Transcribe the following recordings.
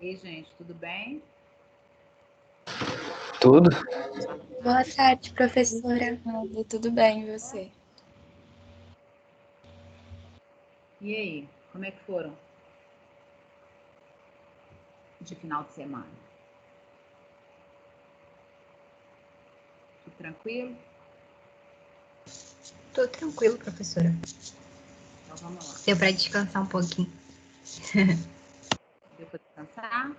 Ei, gente, tudo bem? Tudo? Boa tarde, professora. Tudo bem, e você? E aí, como é que foram de final de semana? Tudo tranquilo? Tô tranquilo, professora. Então vamos lá. Deu para descansar um pouquinho. Deu para descansar?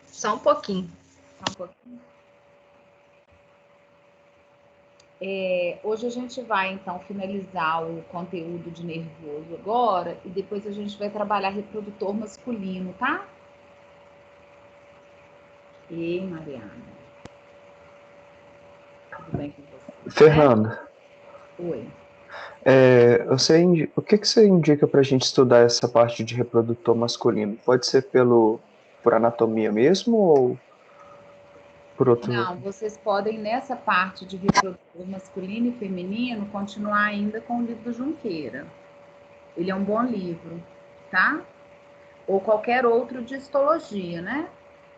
Só um pouquinho. Só um pouquinho. Hoje a gente vai, então, finalizar o conteúdo de nervoso agora e depois a gente vai trabalhar reprodutor masculino, tá? Ei, Mariana. Tudo bem com você? Fernanda, Oi. o que você indica para a gente estudar essa parte de reprodutor masculino? Pode ser por anatomia mesmo ou por outro? Não, vocês podem, nessa parte de reprodutor masculino e feminino, continuar ainda com o livro do Junqueira. Ele é um bom livro, tá? Ou qualquer outro de histologia, né?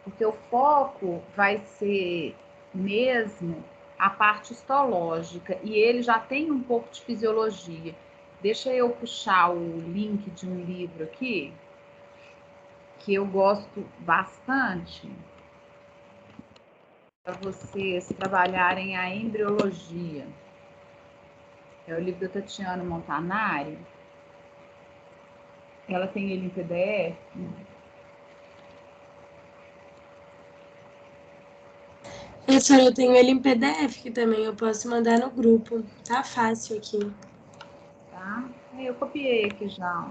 Porque o foco vai ser mesmo a parte histológica e ele já tem um pouco de fisiologia. Deixa eu puxar o link de um livro aqui que eu gosto bastante para vocês trabalharem a embriologia. É o livro da Tatiana Montanari. Ela tem ele em PDF. Professora, eu tenho ele em PDF que também eu posso mandar no grupo. Tá fácil aqui. Tá? Eu copiei aqui já.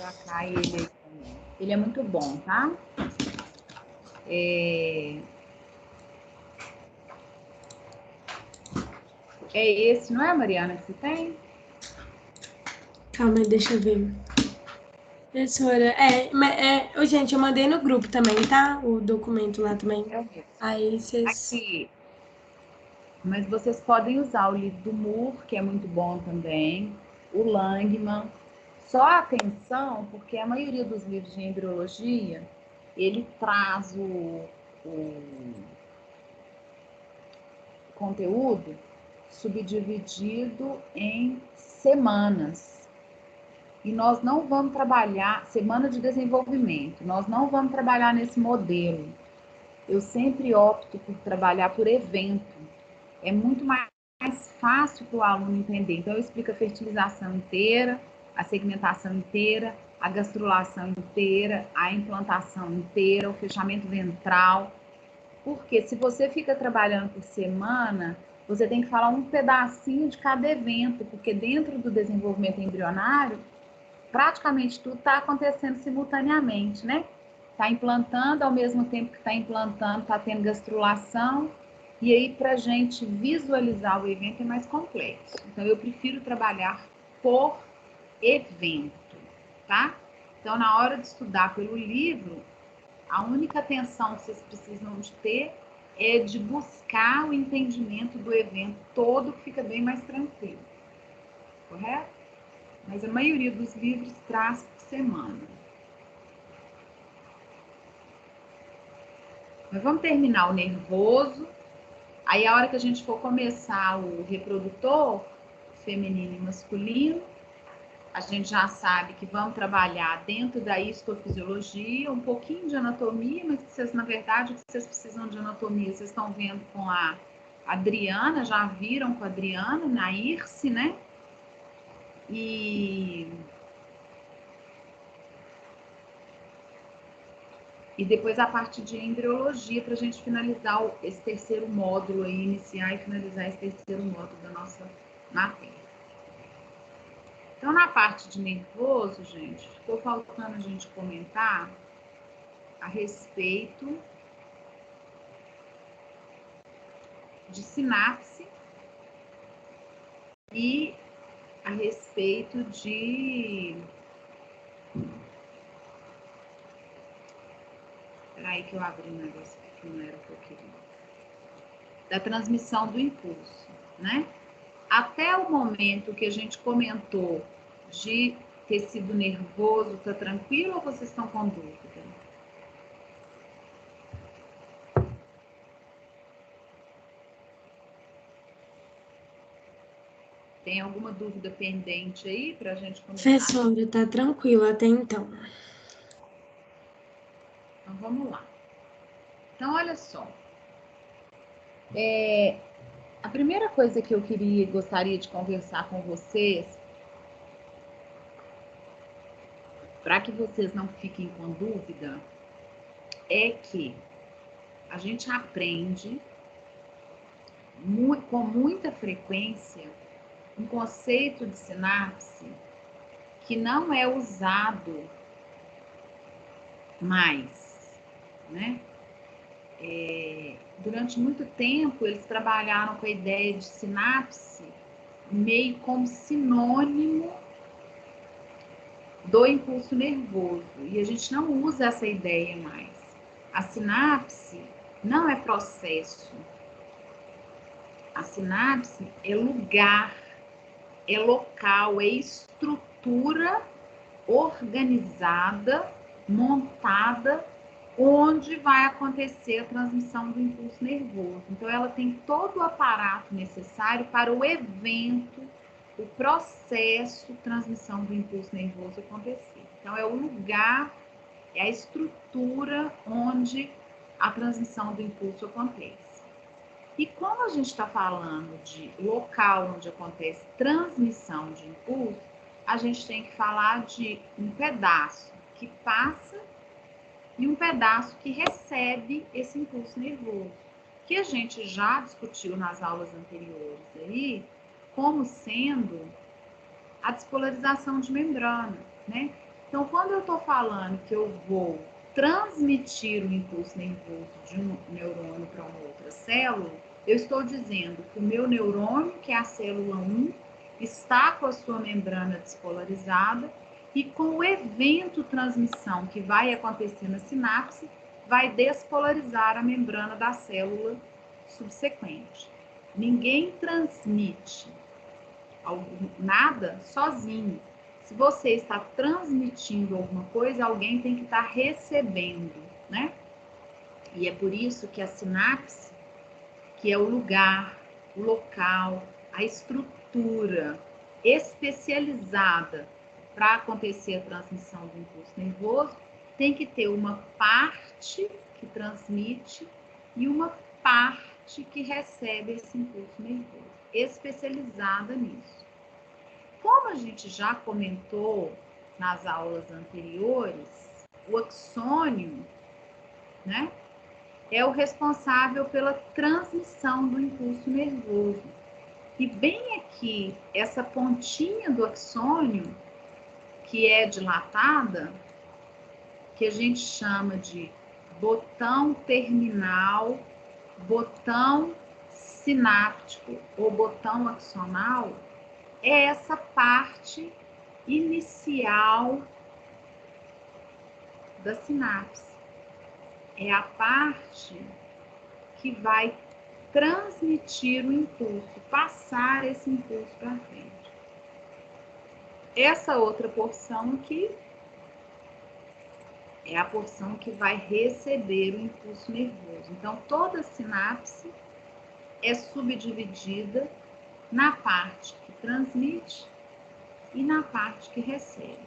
Já cai ele aí também. Ele é muito bom, tá? É esse, não é, Mariana, que você tem? Calma aí, deixa eu ver. Professora, gente, eu mandei no grupo também, tá? O documento lá também. É o mesmo. Aí vocês... Aqui. Mas vocês podem usar o livro do Moore, que é muito bom também. O Langman. Só atenção, porque a maioria dos livros de embriologia, ele traz o conteúdo subdividido em semanas. E nós não vamos trabalhar, semana de desenvolvimento, nós não vamos trabalhar nesse modelo. Eu sempre opto por trabalhar por evento. É muito mais fácil para o aluno entender. Então, eu explico a fertilização inteira, a segmentação inteira, a gastrulação inteira, a implantação inteira, o fechamento ventral. Porque se você fica trabalhando por semana, você tem que falar um pedacinho de cada evento, porque dentro do desenvolvimento embrionário, praticamente tudo está acontecendo simultaneamente, né? Está implantando, ao mesmo tempo que está implantando, está tendo gastrulação, e aí para a gente visualizar o evento é mais complexo. Então eu prefiro trabalhar por evento, tá? Então na hora de estudar pelo livro, a única atenção que vocês precisam de ter é de buscar o entendimento do evento todo, que fica bem mais tranquilo, correto? Mas a maioria dos livros traz por semana. Mas vamos terminar o nervoso. Aí a hora que a gente for começar o reprodutor, feminino e masculino, a gente já sabe que vamos trabalhar dentro da histofisiologia, um pouquinho de anatomia, mas que vocês, na verdade, o que vocês precisam de anatomia, vocês estão vendo com a Adriana, já viram com a Adriana, na IRSE, né? E depois a parte de embriologia, para a gente finalizar esse terceiro módulo aí, iniciar e finalizar esse terceiro módulo da nossa matéria. Então, na parte de nervoso, gente, ficou faltando a gente comentar a respeito de sinapse e a respeito de... Espera aí que eu abri um negócio que não era o que eu queria. da transmissão do impulso, né? Até o momento que a gente comentou de tecido nervoso, tá tranquilo ou vocês estão com dúvida? Tem alguma dúvida pendente aí para a gente começar? Professora, tá tranquilo até então. Então, vamos lá. Então, olha só. A primeira coisa que eu gostaria de conversar com vocês, para que vocês não fiquem com dúvida, é que a gente aprende com muita frequência um conceito de sinapse que não é usado mais, né? Durante muito tempo, eles trabalharam com a ideia de sinapse meio como sinônimo do impulso nervoso. E a gente não usa essa ideia mais. A sinapse não é processo. A sinapse é lugar, é local, é estrutura organizada, montada, onde vai acontecer a transmissão do impulso nervoso. Então, ela tem todo o aparato necessário para o evento, o processo de transmissão do impulso nervoso acontecer. Então, é o lugar, é a estrutura onde a transmissão do impulso acontece. E como a gente está falando de local onde acontece transmissão de impulso, a gente tem que falar de um pedaço que passa e um pedaço que recebe esse impulso nervoso, que a gente já discutiu nas aulas anteriores aí, como sendo a despolarização de membrana, né? Então, quando eu estou falando que eu vou transmitir o impulso nervoso de um neurônio para uma outra célula, eu estou dizendo que o meu neurônio, que é a célula 1, está com a sua membrana despolarizada e com o evento transmissão que vai acontecer na sinapse, vai despolarizar a membrana da célula subsequente. Ninguém transmite nada sozinho. Se você está transmitindo alguma coisa, alguém tem que estar recebendo, né? E é por isso que a sinapse, que é o lugar, o local, a estrutura especializada para acontecer a transmissão do impulso nervoso, tem que ter uma parte que transmite e uma parte que recebe esse impulso nervoso, especializada nisso. Como a gente já comentou nas aulas anteriores, o axônio, né, é o responsável pela transmissão do impulso nervoso. E bem aqui, essa pontinha do axônio, que é dilatada, que a gente chama de botão terminal, botão sináptico ou botão axonal, é essa parte inicial da sinapse. É a parte que vai transmitir o impulso, passar esse impulso para frente. Essa outra porção aqui é a porção que vai receber o impulso nervoso. Então, toda sinapse é subdividida na parte que transmite e na parte que recebe.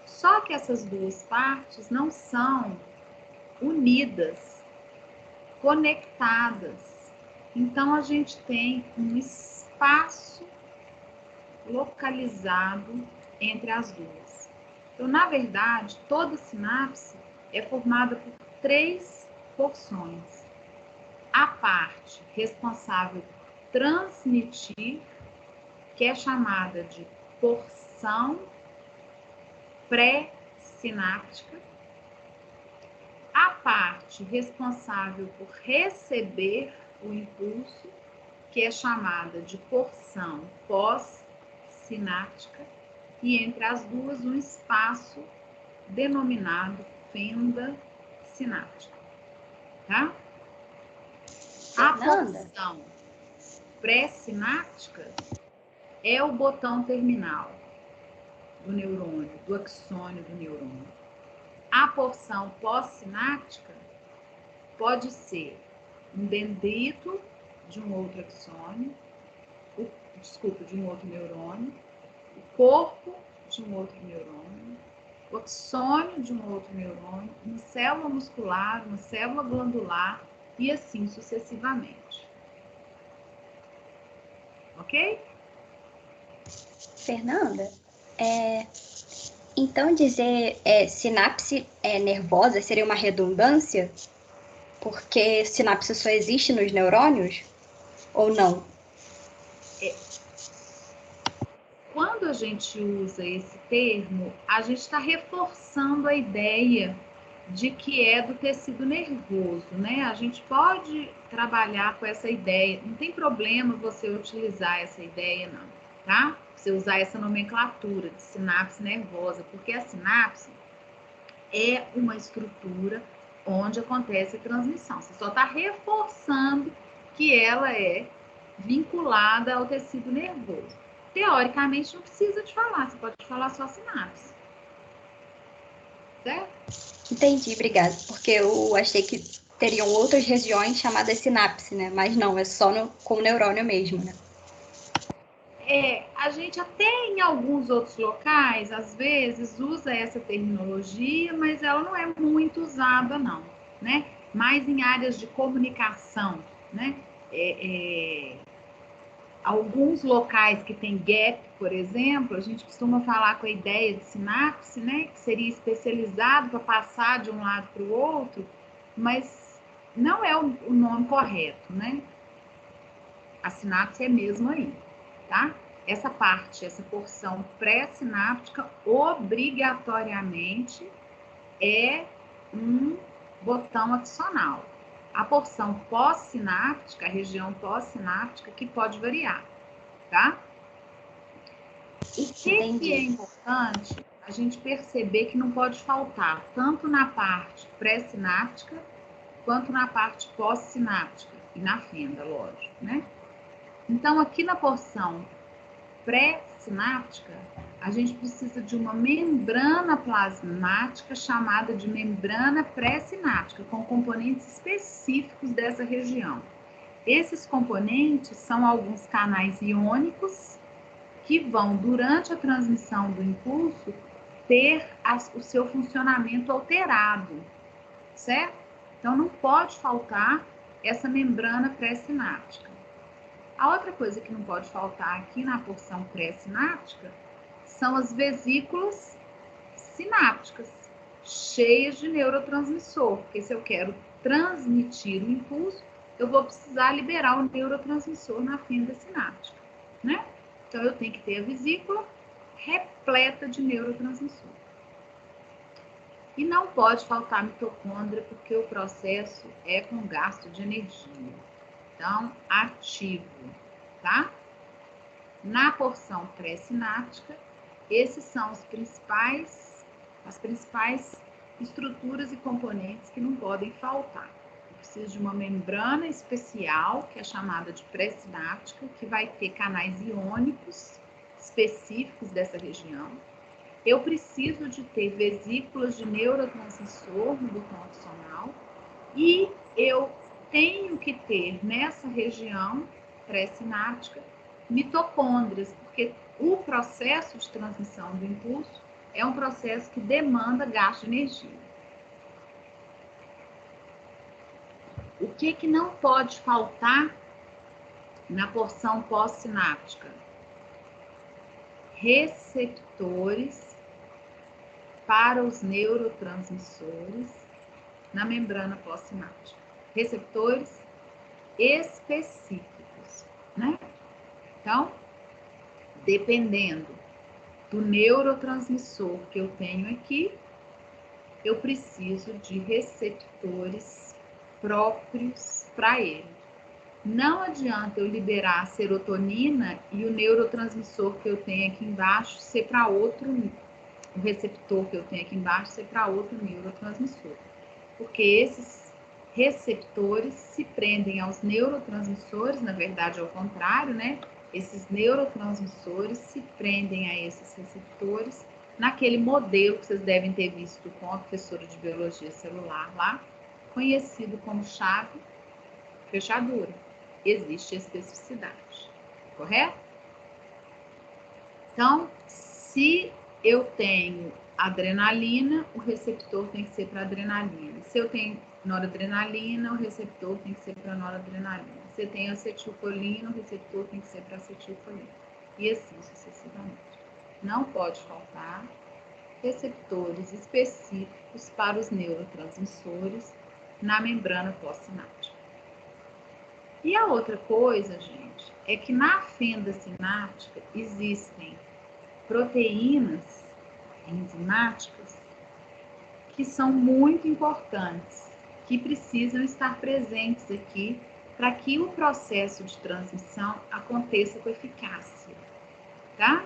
Só que essas duas partes não são unidas, conectadas. Então, a gente tem um espaço localizado entre as duas. Então, na verdade, toda sinapse é formada por 3 porções. A parte responsável por transmitir, que é chamada de porção pré-sináptica. A parte responsável por receber o impulso, que é chamada de porção pós-sináptica, e entre as duas um espaço denominado fenda sináptica, tá? A porção pré-sináptica é o botão terminal do neurônio, do axônio do neurônio. A porção pós-sináptica pode ser um dendrito de um outro axônio, de um outro neurônio, o corpo de um outro neurônio, o axônio de um outro neurônio, uma célula muscular, uma célula glandular e assim sucessivamente. Ok? Fernanda, então dizer sinapse nervosa seria uma redundância? Porque sinapse só existe nos neurônios? Ou não? Quando a gente usa esse termo, a gente está reforçando a ideia de que é do tecido nervoso, né? A gente pode trabalhar com essa ideia, não tem problema você utilizar essa ideia, não, tá? Você usar essa nomenclatura de sinapse nervosa, porque a sinapse é uma estrutura onde acontece a transmissão. Você só está reforçando que ela é vinculada ao tecido nervoso. Teoricamente, não precisa de falar, você pode falar só sinapse. Certo? Entendi, obrigada. Porque eu achei que teriam outras regiões chamadas sinapse, né? Mas não, é só com o neurônio mesmo, né? A gente até em alguns outros locais, às vezes, usa essa terminologia, mas ela não é muito usada, não, né? Mais em áreas de comunicação, né? Alguns locais que tem gap, por exemplo, a gente costuma falar com a ideia de sinapse, né? Que seria especializado para passar de um lado para o outro, mas não é o nome correto, né? A sinapse é mesmo aí, tá? Essa parte, essa porção pré-sináptica, obrigatoriamente é um botão axonal. A porção pós-sináptica, a região pós-sináptica, que pode variar, tá? O que é importante a gente perceber que não pode faltar, tanto na parte pré-sináptica, quanto na parte pós-sináptica, e na fenda, lógico, né? Então, aqui na porção pré-sináptica, a gente precisa de uma membrana plasmática chamada de membrana pré-sináptica, com componentes específicos dessa região. Esses componentes são alguns canais iônicos que vão, durante a transmissão do impulso, ter o seu funcionamento alterado, certo? Então, não pode faltar essa membrana pré-sináptica. A outra coisa que não pode faltar aqui na porção pré-sináptica são as vesículas sinápticas, cheias de neurotransmissor, porque se eu quero transmitir o impulso, eu vou precisar liberar o neurotransmissor na fenda sináptica, né? Então, eu tenho que ter a vesícula repleta de neurotransmissor. E não pode faltar mitocôndria, porque o processo é com gasto de energia. Então, ativo, tá? Na porção pré-sináptica, esses são as principais estruturas e componentes que não podem faltar. Eu preciso de uma membrana especial, que é chamada de pré-sináptica, que vai ter canais iônicos específicos dessa região. Eu preciso de ter vesículas de neurotransmissor no botão axonal e eu tenho que ter nessa região pré-sináptica mitocôndrias, porque o processo de transmissão do impulso é um processo que demanda gasto de energia. O que não pode faltar na porção pós-sináptica? Receptores para os neurotransmissores na membrana pós-sináptica. Receptores específicos, né? Então, dependendo do neurotransmissor que eu tenho aqui, eu preciso de receptores próprios para ele. Não adianta eu liberar a serotonina e o neurotransmissor que eu tenho aqui embaixo ser para outro, o receptor que eu tenho aqui embaixo ser para outro neurotransmissor. Porque esses receptores se prendem aos neurotransmissores, na verdade, ao contrário, né? Esses neurotransmissores se prendem a esses receptores naquele modelo que vocês devem ter visto com a professora de biologia celular lá, conhecido como chave fechadura. Existe especificidade, correto? Então, se eu tenho adrenalina, o receptor tem que ser para adrenalina. Se eu tenho noradrenalina, o receptor tem que ser para noradrenalina. Se eu tenho acetilcolina, o receptor tem que ser para acetilcolina. E assim sucessivamente. Não pode faltar receptores específicos para os neurotransmissores na membrana pós-sináptica. E a outra coisa, gente, é que na fenda sináptica existem proteínas enzimáticas que são muito importantes, que precisam estar presentes aqui para que o processo de transmissão aconteça com eficácia, tá?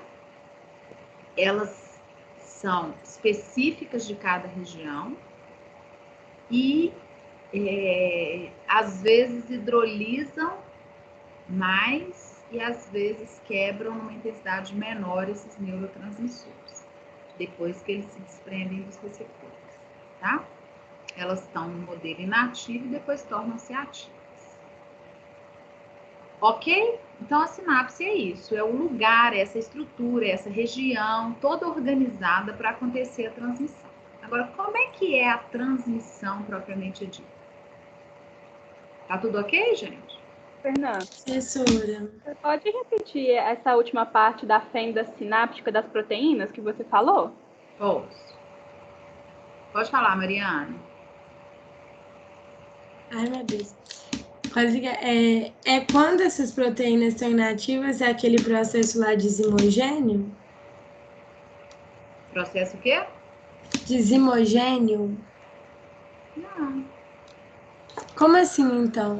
Elas são específicas de cada região e às vezes hidrolisam mais e às vezes quebram numa intensidade menor esses neurotransmissores, depois que eles se desprendem dos receptores, tá? Elas estão no modelo inativo e depois tornam-se ativas. Ok? Então a sinapse é isso, é o lugar, essa estrutura, essa região toda organizada para acontecer a transmissão. Agora, como é que é a transmissão propriamente dita? Tá tudo ok, gente? Fernanda, Professora. você pode repetir essa última parte da fenda sináptica das proteínas que você falou? Posso. Pode falar, Mariana. Ai, meu Deus. Quase que é quando essas proteínas estão inativas, é aquele processo lá desimogêneo? Processo o quê? Desimogêneo? Não. Como assim, então?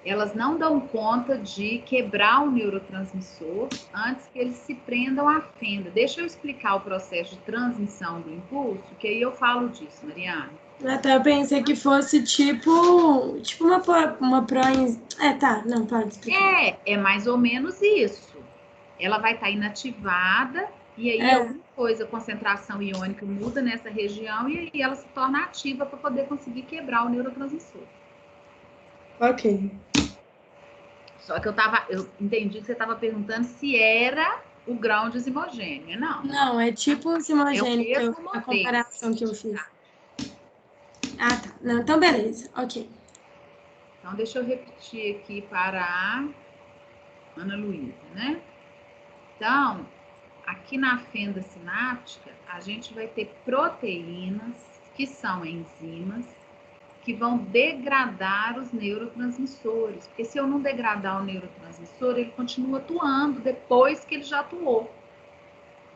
Elas não dão conta de quebrar o neurotransmissor antes que eles se prendam à fenda. Deixa eu explicar o processo de transmissão do impulso, que aí eu falo disso, Mariana. Até eu pensei que fosse tipo uma tá, não, pode explicar. É mais ou menos isso. Ela vai estar inativada e aí alguma coisa, a concentração iônica muda nessa região e aí ela se torna ativa para poder conseguir quebrar o neurotransmissor. Ok. Só que eu entendi que você estava perguntando se era o grão desimogêneo, não. Não, é tipo o desimogêneo, É o mesmo a modelo. comparação que eu fiz. Ah, tá. Não, então beleza, ok. Então, deixa eu repetir aqui para a Ana Luísa, né? Então, aqui na fenda sináptica, a gente vai ter proteínas, que são enzimas, que vão degradar os neurotransmissores. Porque se eu não degradar o neurotransmissor, ele continua atuando depois que ele já atuou.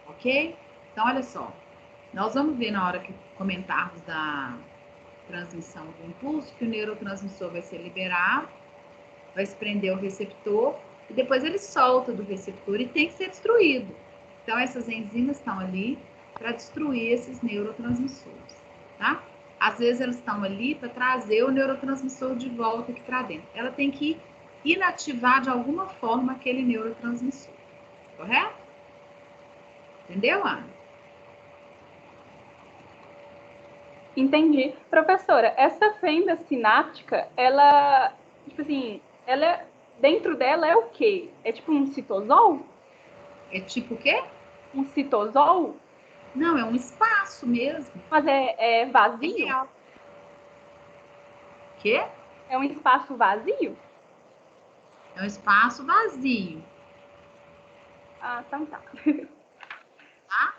Ok? Então, olha só. Nós vamos ver na hora que comentarmos da transmissão do impulso, que o neurotransmissor vai ser liberado, vai se prender ao receptor, e depois ele solta do receptor e tem que ser destruído. Então, essas enzimas estão ali para destruir esses neurotransmissores, tá? Às vezes, elas estão ali para trazer o neurotransmissor de volta aqui para dentro. Ela tem que inativar de alguma forma aquele neurotransmissor, correto? Entendeu, Ana? Entendi. Professora, essa fenda sináptica, ela, tipo assim, dentro dela é o quê? É tipo um citosol? É tipo o quê? Um citosol? Não, é um espaço mesmo. Mas é vazio? Real. Quê? É um espaço vazio? É um espaço vazio. Ah, então tá. Tá?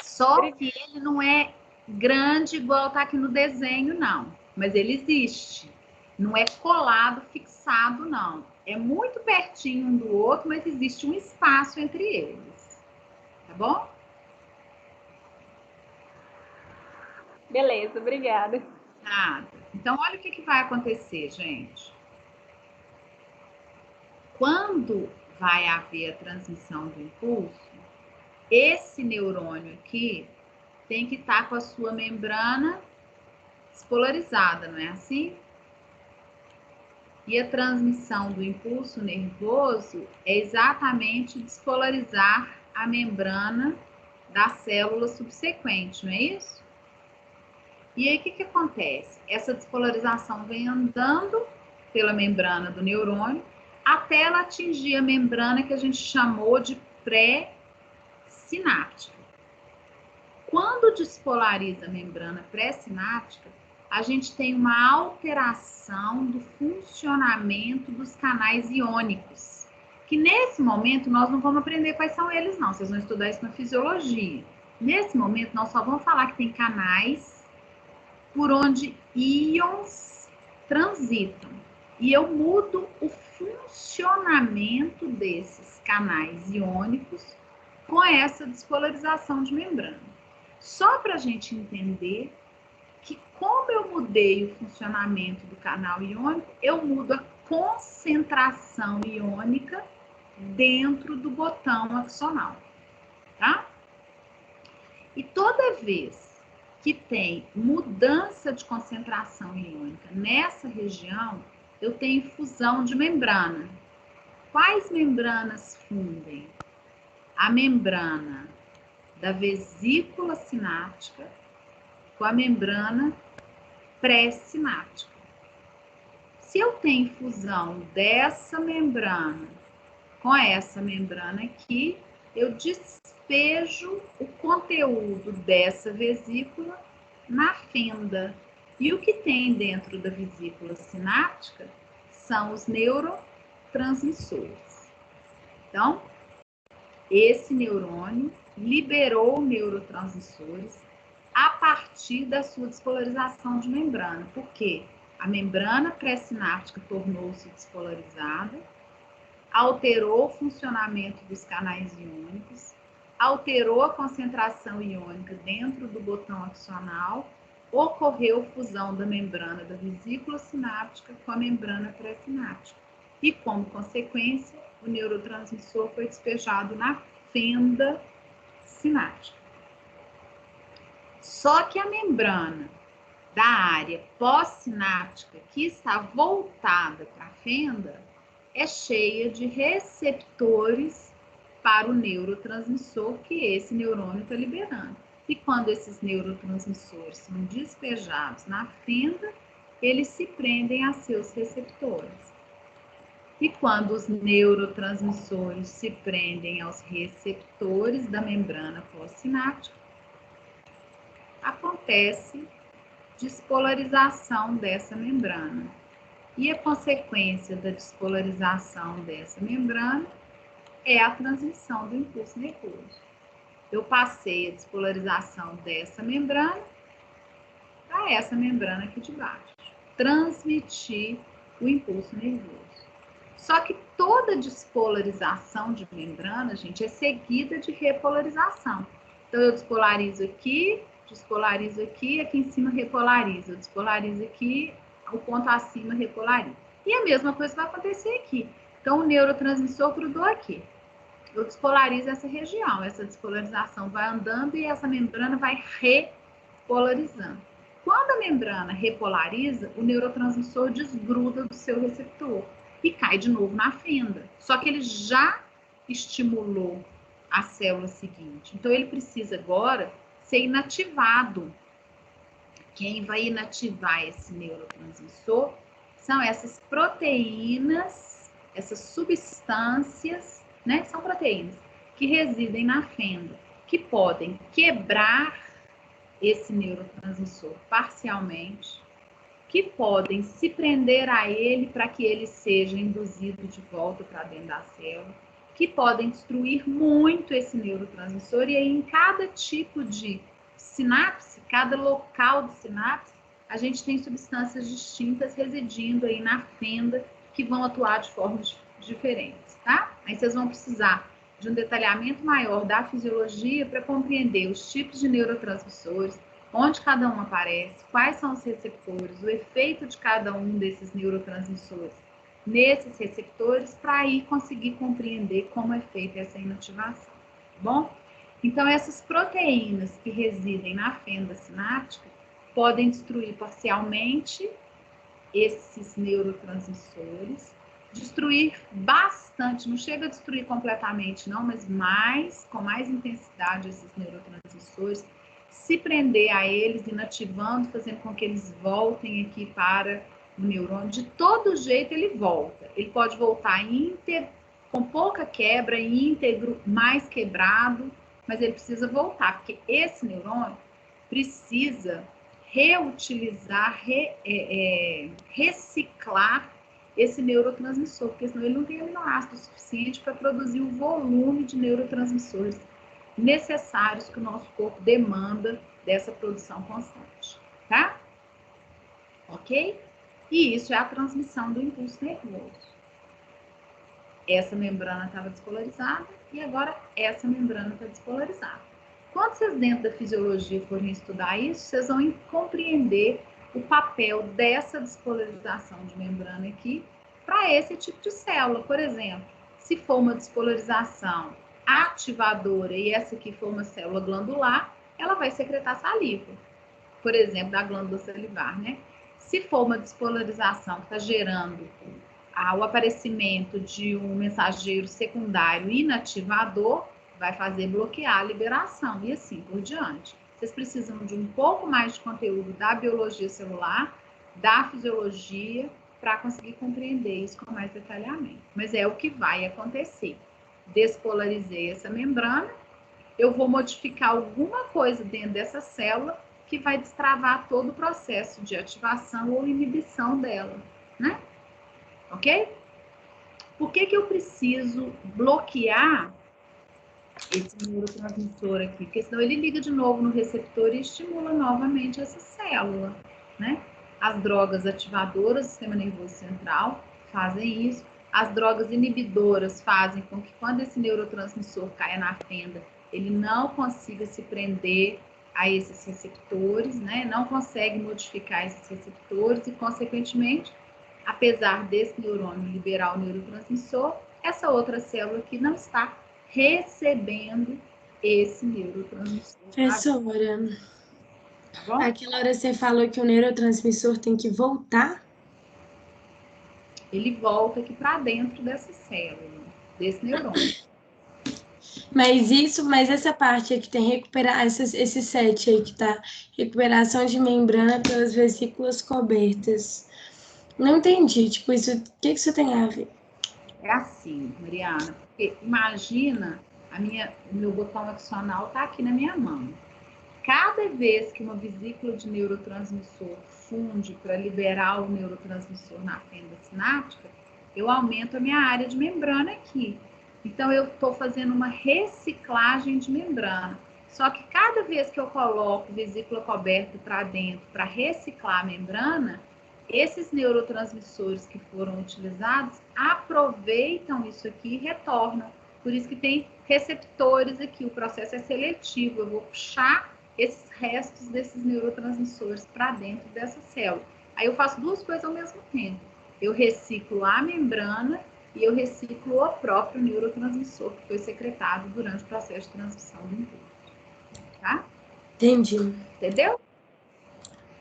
Só que ele não é grande igual tá aqui no desenho, não. Mas ele existe. Não é colado, fixado, não. É muito pertinho um do outro, mas existe um espaço entre eles. Tá bom? Beleza, obrigada. Nada. Então, olha o que vai acontecer, gente. Quando vai haver a transmissão do impulso, esse neurônio aqui tem que estar com a sua membrana despolarizada, não é assim? E a transmissão do impulso nervoso é exatamente despolarizar a membrana da célula subsequente, não é isso? E aí, o que acontece? Essa despolarização vem andando pela membrana do neurônio até ela atingir a membrana que a gente chamou de pré-sináptica. Quando despolariza a membrana pré-sináptica, a gente tem uma alteração do funcionamento dos canais iônicos, que nesse momento nós não vamos aprender quais são eles não, vocês vão estudar isso na fisiologia. Nesse momento nós só vamos falar que tem canais por onde íons transitam. E eu mudo o funcionamento desses canais iônicos com essa despolarização de membrana. Só para a gente entender que como eu mudei o funcionamento do canal iônico, eu mudo a concentração iônica dentro do botão axonal, tá? E toda vez que tem mudança de concentração iônica nessa região, eu tenho fusão de membrana. Quais membranas fundem? A membrana da vesícula sináptica com a membrana pré-sináptica. Se eu tenho fusão dessa membrana com essa membrana aqui, eu despejo o conteúdo dessa vesícula na fenda. E o que tem dentro da vesícula sináptica são os neurotransmissores. Então, esse neurônio liberou neurotransmissores a partir da sua despolarização de membrana. Por quê? A membrana pré-sináptica tornou-se despolarizada, alterou o funcionamento dos canais iônicos, alterou a concentração iônica dentro do botão axonal, ocorreu fusão da membrana da vesícula sináptica com a membrana pré-sináptica. E, como consequência, o neurotransmissor foi despejado na fenda sináptica. Só que a membrana da área pós-sináptica, que está voltada para a fenda, é cheia de receptores para o neurotransmissor que esse neurônio está liberando. E quando esses neurotransmissores são despejados na fenda, eles se prendem a seus receptores. E quando os neurotransmissores se prendem aos receptores da membrana pós-sináptica, acontece despolarização dessa membrana. E a consequência da despolarização dessa membrana é a transmissão do impulso nervoso. Eu passei a despolarização dessa membrana para essa membrana aqui de baixo. Transmitir o impulso nervoso. Só que toda despolarização de membrana, gente, é seguida de repolarização. Então, eu despolarizo aqui em cima repolarizo. Eu despolarizo aqui, o ponto acima repolariza. E a mesma coisa vai acontecer aqui. Então, o neurotransmissor grudou aqui. Eu despolarizo essa região. Essa despolarização vai andando e essa membrana vai repolarizando. Quando a membrana repolariza, o neurotransmissor desgruda do seu receptor e cai de novo na fenda. Só que ele já estimulou a célula seguinte. Então, ele precisa agora ser inativado. Quem vai inativar esse neurotransmissor são essas proteínas, essas substâncias, né? São proteínas que residem na fenda, que podem quebrar esse neurotransmissor parcialmente, que podem se prender a ele para que ele seja induzido de volta para dentro da célula, que podem destruir muito esse neurotransmissor, e aí em cada tipo de sinapse, cada local de sinapse, a gente tem substâncias distintas residindo aí na fenda que vão atuar de formas diferentes, tá? Aí vocês vão precisar de um detalhamento maior da fisiologia para compreender os tipos de neurotransmissores, onde cada um aparece, quais são os receptores, o efeito de cada um desses neurotransmissores nesses receptores, para aí conseguir compreender como é feita essa inativação, tá bom? Então, essas proteínas que residem na fenda sináptica podem destruir parcialmente esses neurotransmissores, destruir bastante, não chega a destruir completamente não, mas com mais intensidade esses neurotransmissores, se prender a eles, inativando, fazendo com que eles voltem aqui para o neurônio. De todo jeito ele volta. Ele pode voltar íntegro, com pouca quebra, íntegro, mais quebrado, mas ele precisa voltar, porque esse neurônio precisa reutilizar, reciclar esse neurotransmissor, porque senão ele não tem aminoácido suficiente para produzir o volume de neurotransmissores necessários que o nosso corpo demanda dessa produção constante, tá? Ok? E isso é a transmissão do impulso nervoso. Essa membrana estava despolarizada e agora essa membrana está despolarizada. Quando vocês dentro da fisiologia forem estudar isso, vocês vão compreender o papel dessa despolarização de membrana aqui para esse tipo de célula. Por exemplo, se for uma despolarização ativadora e essa aqui for uma célula glandular, ela vai secretar saliva, por exemplo, da glândula salivar, né? Se for uma despolarização que está gerando o aparecimento de um mensageiro secundário inativador, vai fazer bloquear a liberação e assim por diante. Vocês precisam de um pouco mais de conteúdo da biologia celular, da fisiologia, para conseguir compreender isso com mais detalhamento. Mas é o que vai acontecer. Despolarizei essa membrana, eu vou modificar alguma coisa dentro dessa célula que vai destravar todo o processo de ativação ou inibição dela, né? Ok? Por que eu preciso bloquear esse neurotransmissor aqui? Porque senão ele liga de novo no receptor e estimula novamente essa célula, né? As drogas ativadoras do sistema nervoso central fazem isso. As drogas inibidoras fazem com que quando esse neurotransmissor caia na fenda, ele não consiga se prender a esses receptores, né? Não consegue modificar esses receptores e, consequentemente, apesar desse neurônio liberar o neurotransmissor, essa outra célula aqui não está recebendo esse neurotransmissor. Professora, Tá bom? aquela hora você falou que o neurotransmissor tem que voltar? Ele volta aqui para dentro dessa célula, desse neurônio. Mas essa parte aí que tem recuperar, esse set aí que tá recuperação de membrana pelas vesículas cobertas. Não entendi, tipo, isso, o que isso tem a ver? É assim, Mariana, porque imagina o meu botão adicional tá aqui na minha mão. Cada vez que uma vesícula de neurotransmissor funde para liberar o neurotransmissor na fenda sináptica, eu aumento a minha área de membrana aqui. Então, eu estou fazendo uma reciclagem de membrana. Só que cada vez que eu coloco vesícula coberta para dentro para reciclar a membrana, esses neurotransmissores que foram utilizados aproveitam isso aqui e retornam. Por isso que tem receptores aqui, o processo é seletivo. Eu vou puxar esses restos desses neurotransmissores para dentro dessa célula. Aí eu faço duas coisas ao mesmo tempo. Eu reciclo a membrana e eu reciclo o próprio neurotransmissor que foi secretado durante o processo de transmissão do impulso. Tá? Entendi. Entendeu?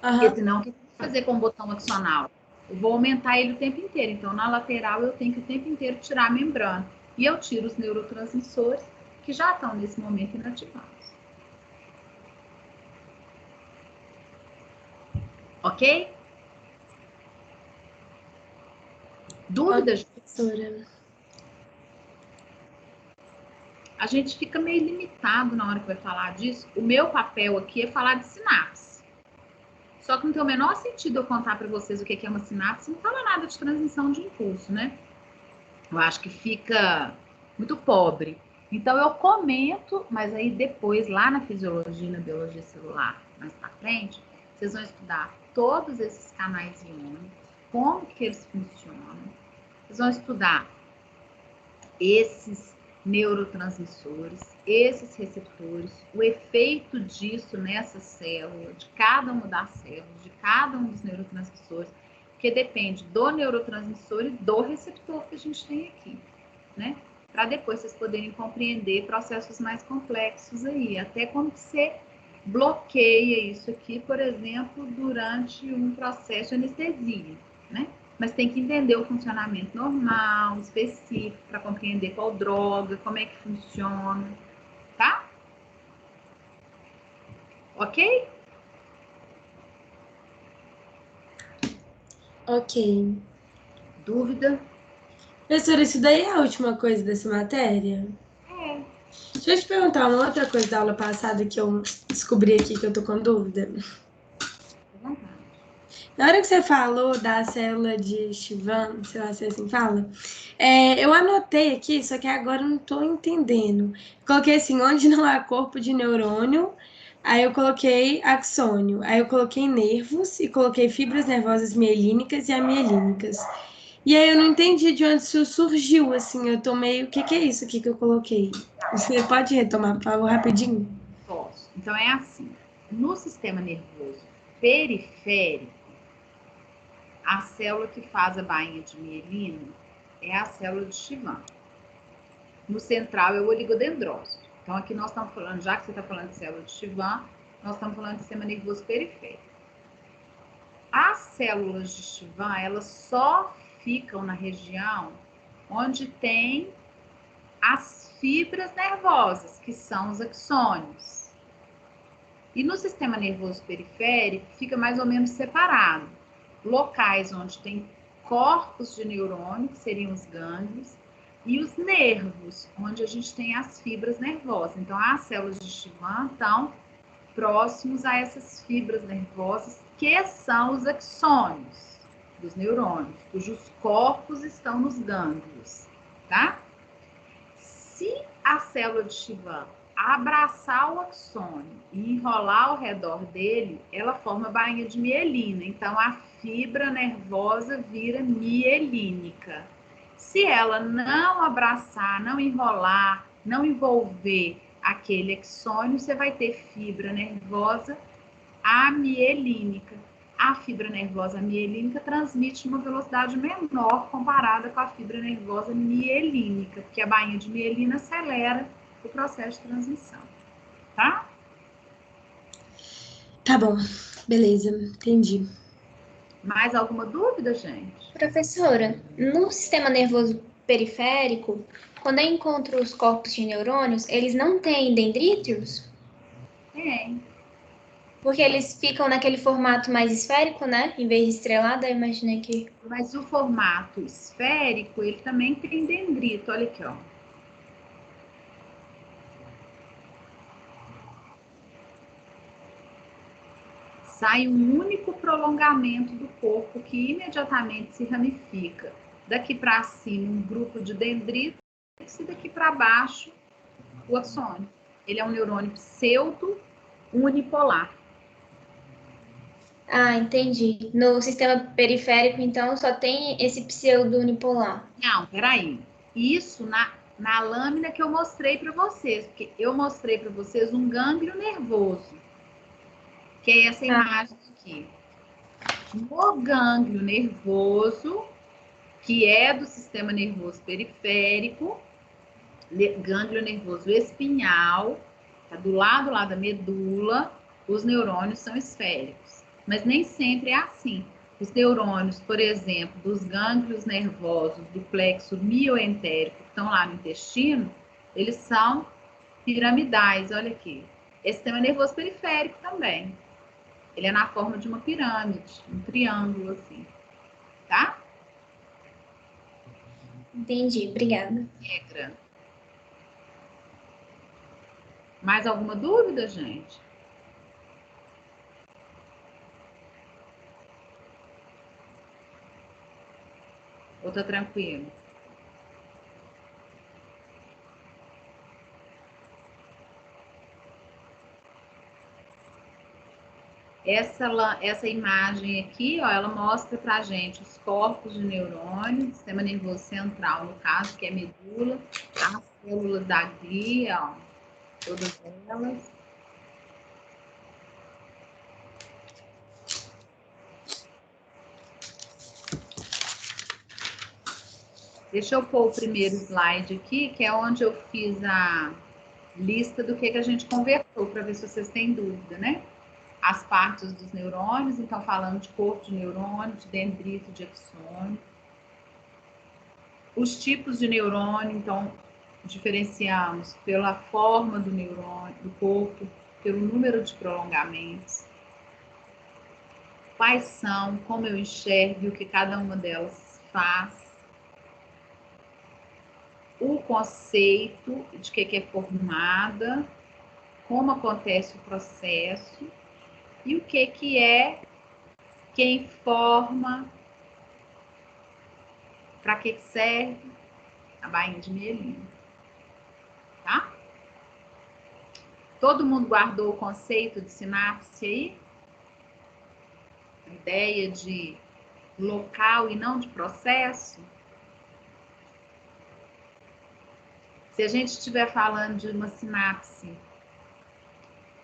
Porque senão, o que eu vou fazer com o botão adicional? Eu vou aumentar ele o tempo inteiro. Então, na lateral, eu tenho que o tempo inteiro tirar a membrana. E eu tiro os neurotransmissores que já estão nesse momento inativados. Ok? Dúvidas? Professora. A gente fica meio limitado na hora que vai falar disso. O meu papel aqui é falar de sinapse. Só que não tem o menor sentido eu contar para vocês o que é uma sinapse, não fala nada de transmissão de impulso, né? Eu acho que fica muito pobre. Então, eu comento, mas aí depois, lá na fisiologia e na biologia celular, mais para frente, vocês vão estudar todos esses canais iônicos, como que eles funcionam. Vocês vão estudar esses neurotransmissores, esses receptores, o efeito disso nessa célula, de cada uma das células, de cada um dos neurotransmissores, porque depende do neurotransmissor e do receptor que a gente tem aqui, né? para depois vocês poderem compreender processos mais complexos aí, até como que você bloqueia isso aqui, por exemplo, durante um processo de anestesia, né? Mas tem que entender o funcionamento normal, específico, para compreender qual droga, como é que funciona, tá? Ok? Ok. Dúvida? Professora, isso daí é a última coisa dessa matéria? É. Deixa eu te perguntar uma outra coisa da aula passada que eu descobri aqui que eu tô com dúvida. Na hora que você falou da célula de Chivan, sei lá se é assim que fala, eu anotei aqui, só que agora eu não tô entendendo. Coloquei assim, onde não há corpo de neurônio, aí eu coloquei axônio, aí eu coloquei nervos e coloquei fibras nervosas mielínicas e amielínicas. E aí eu não entendi de onde isso surgiu, assim, eu tô meio, o que que é isso aqui que eu coloquei? Você pode retomar, por favor, rapidinho? Posso. Então é assim, no sistema nervoso periférico, a célula que faz a bainha de mielina é a célula de Chivan. No central é o oligodendrócito. Então aqui nós estamos falando, já que você está falando de célula de Chivan, nós estamos falando de sistema nervoso periférico. As células de Chivan, elas só ficam na região onde tem as fibras nervosas, que são os axônios. E no sistema nervoso periférico fica mais ou menos separado. Locais onde tem corpos de neurônio, que seriam os gânglios, e os nervos, onde a gente tem as fibras nervosas. Então, as células de Chivan estão próximos a essas fibras nervosas, que são os axônios dos neurônios, cujos corpos estão nos gânglios, tá? Se a célula de Chivan abraçar o axônio e enrolar ao redor dele, ela forma bainha de mielina. Então, a fibra nervosa vira mielínica. Se ela não abraçar, não enrolar, não envolver aquele axônio, você vai ter fibra nervosa amielínica. A fibra nervosa mielínica transmite uma velocidade menor comparada com a fibra nervosa mielínica, porque a bainha de mielina acelera o processo de transmissão, tá? Tá bom, beleza, entendi. Mais alguma dúvida, gente? Professora, no sistema nervoso periférico, quando eu encontro os corpos de neurônios, eles não têm dendrítios? Tem. Porque eles ficam naquele formato mais esférico, né? Em vez de estrelado, eu imaginei que... Mas o formato esférico, ele também tem dendrito. Olha aqui, ó. Sai um único prolongamento do corpo que imediatamente se ramifica. Daqui para cima, um grupo de dendritos e daqui para baixo, o axônio. Ele é um neurônio pseudo unipolar. Ah, entendi. No sistema periférico, então, só tem esse pseudo unipolar. Não, peraí. Isso na lâmina que eu mostrei para vocês, porque eu mostrei para vocês um gânglio nervoso, que é essa imagem aqui. No gânglio nervoso, que é do sistema nervoso periférico, gânglio nervoso espinhal, tá do lado lá da medula, os neurônios são esféricos. Mas nem sempre é assim. Os neurônios, por exemplo, dos gânglios nervosos do plexo mioentérico, que estão lá no intestino, eles são piramidais, olha aqui. Esse sistema nervoso periférico também. Ele é na forma de uma pirâmide, um triângulo assim, tá? Entendi, obrigada. Regra. Mais alguma dúvida, gente? Ou tá tranquilo? Essa imagem aqui, ó, ela mostra pra gente os corpos de neurônio, sistema nervoso central, no caso, que é medula, as células da glia, ó, todas elas. Deixa eu pôr o primeiro slide aqui, que é onde eu fiz a lista do que a gente conversou, para ver se vocês têm dúvida, né? As partes dos neurônios, então falando de corpo de neurônio, de dendrito, de axônio. Os tipos de neurônio, então, diferenciamos pela forma do neurônio, do corpo, pelo número de prolongamentos. Quais são, como eu enxergo e o que cada uma delas faz. O conceito de que é formada, como acontece o processo e o que é quem forma, para que serve a bainha de mielina, tá? Todo mundo guardou o conceito de sinapse aí? A ideia de local e não de processo? Se a gente estiver falando de uma sinapse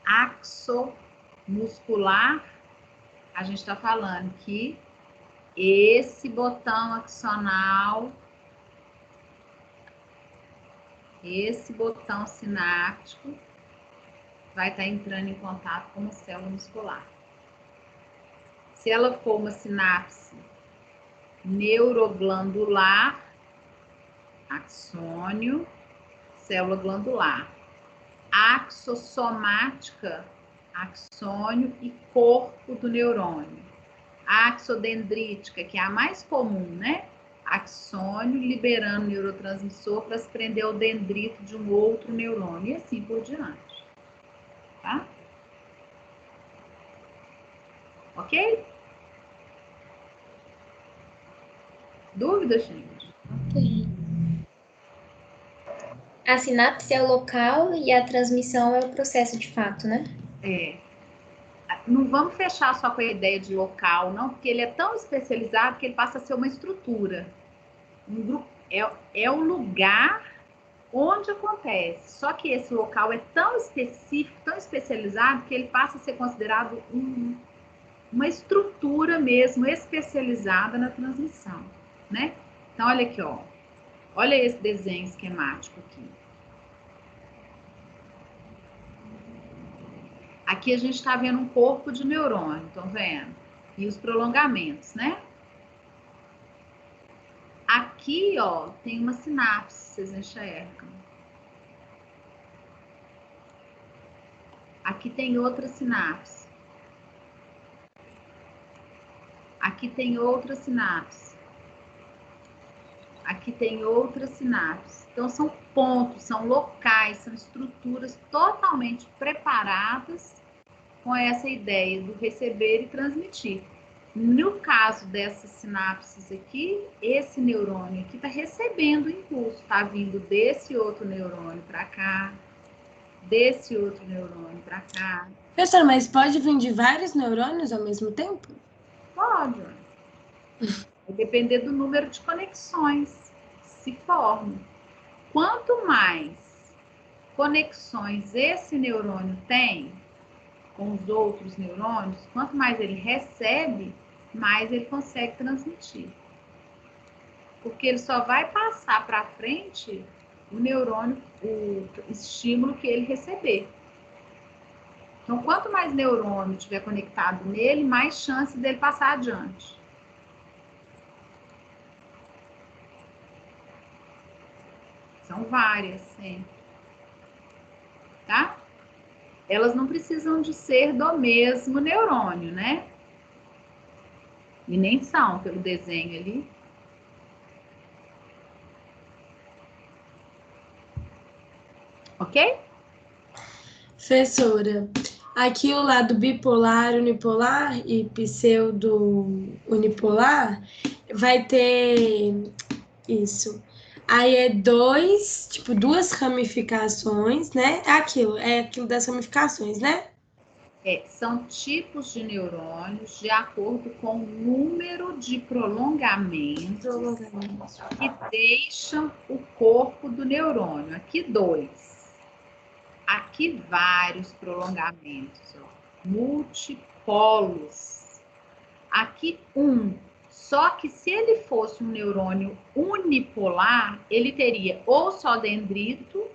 axomuscular, a gente está falando que esse botão axonal, esse botão sináptico, vai estar entrando em contato com uma célula muscular. Se ela for uma sinapse neuroglandular, axônio, célula glandular. Axossomática, axônio e corpo do neurônio. Axodendrítica, que é a mais comum, né? Axônio liberando neurotransmissor para se prender ao dendrito de um outro neurônio e assim por diante. Tá? Ok? Dúvida, gente? Ok. A sinapse é o local e a transmissão é o processo de fato, né? É. Não vamos fechar só com a ideia de local, não, porque ele é tão especializado que ele passa a ser uma estrutura. Um grupo é o lugar onde acontece. Só que esse local é tão específico, tão especializado, que ele passa a ser considerado uma estrutura mesmo especializada na transmissão, né? Então, olha aqui, ó. Olha esse desenho esquemático aqui. Aqui a gente está vendo um corpo de neurônio, estão vendo? E os prolongamentos, né? Aqui, ó, tem uma sinapse, vocês enxergam. Aqui tem outra sinapse. Aqui tem outra sinapse. Aqui tem outra sinapse. Então, são pontos, são locais, são estruturas totalmente preparadas com essa ideia do receber e transmitir. No caso dessas sinapses aqui, esse neurônio aqui está recebendo o impulso, está vindo desse outro neurônio para cá, desse outro neurônio para cá. Professora, mas pode vir de vários neurônios ao mesmo tempo? Pode. Vai depender do número de conexões que se formam. Quanto mais conexões esse neurônio tem com os outros neurônios, quanto mais ele recebe, mais ele consegue transmitir. Porque ele só vai passar para frente o neurônio, o estímulo que ele receber. Então, quanto mais neurônio tiver conectado nele, mais chance dele passar adiante. São várias, sempre. Tá? Elas não precisam de ser do mesmo neurônio, né? E nem são, pelo desenho ali. Ok? Professora, aqui o lado bipolar, unipolar e pseudo-unipolar vai ter isso. Aí é duas ramificações, né? É aquilo das ramificações, né? São tipos de neurônios de acordo com o número de prolongamentos que deixam o corpo do neurônio. Aqui 2. Aqui vários prolongamentos, ó. Multipolos. Aqui 1, Só que se ele fosse um neurônio unipolar, ele teria ou só dendrito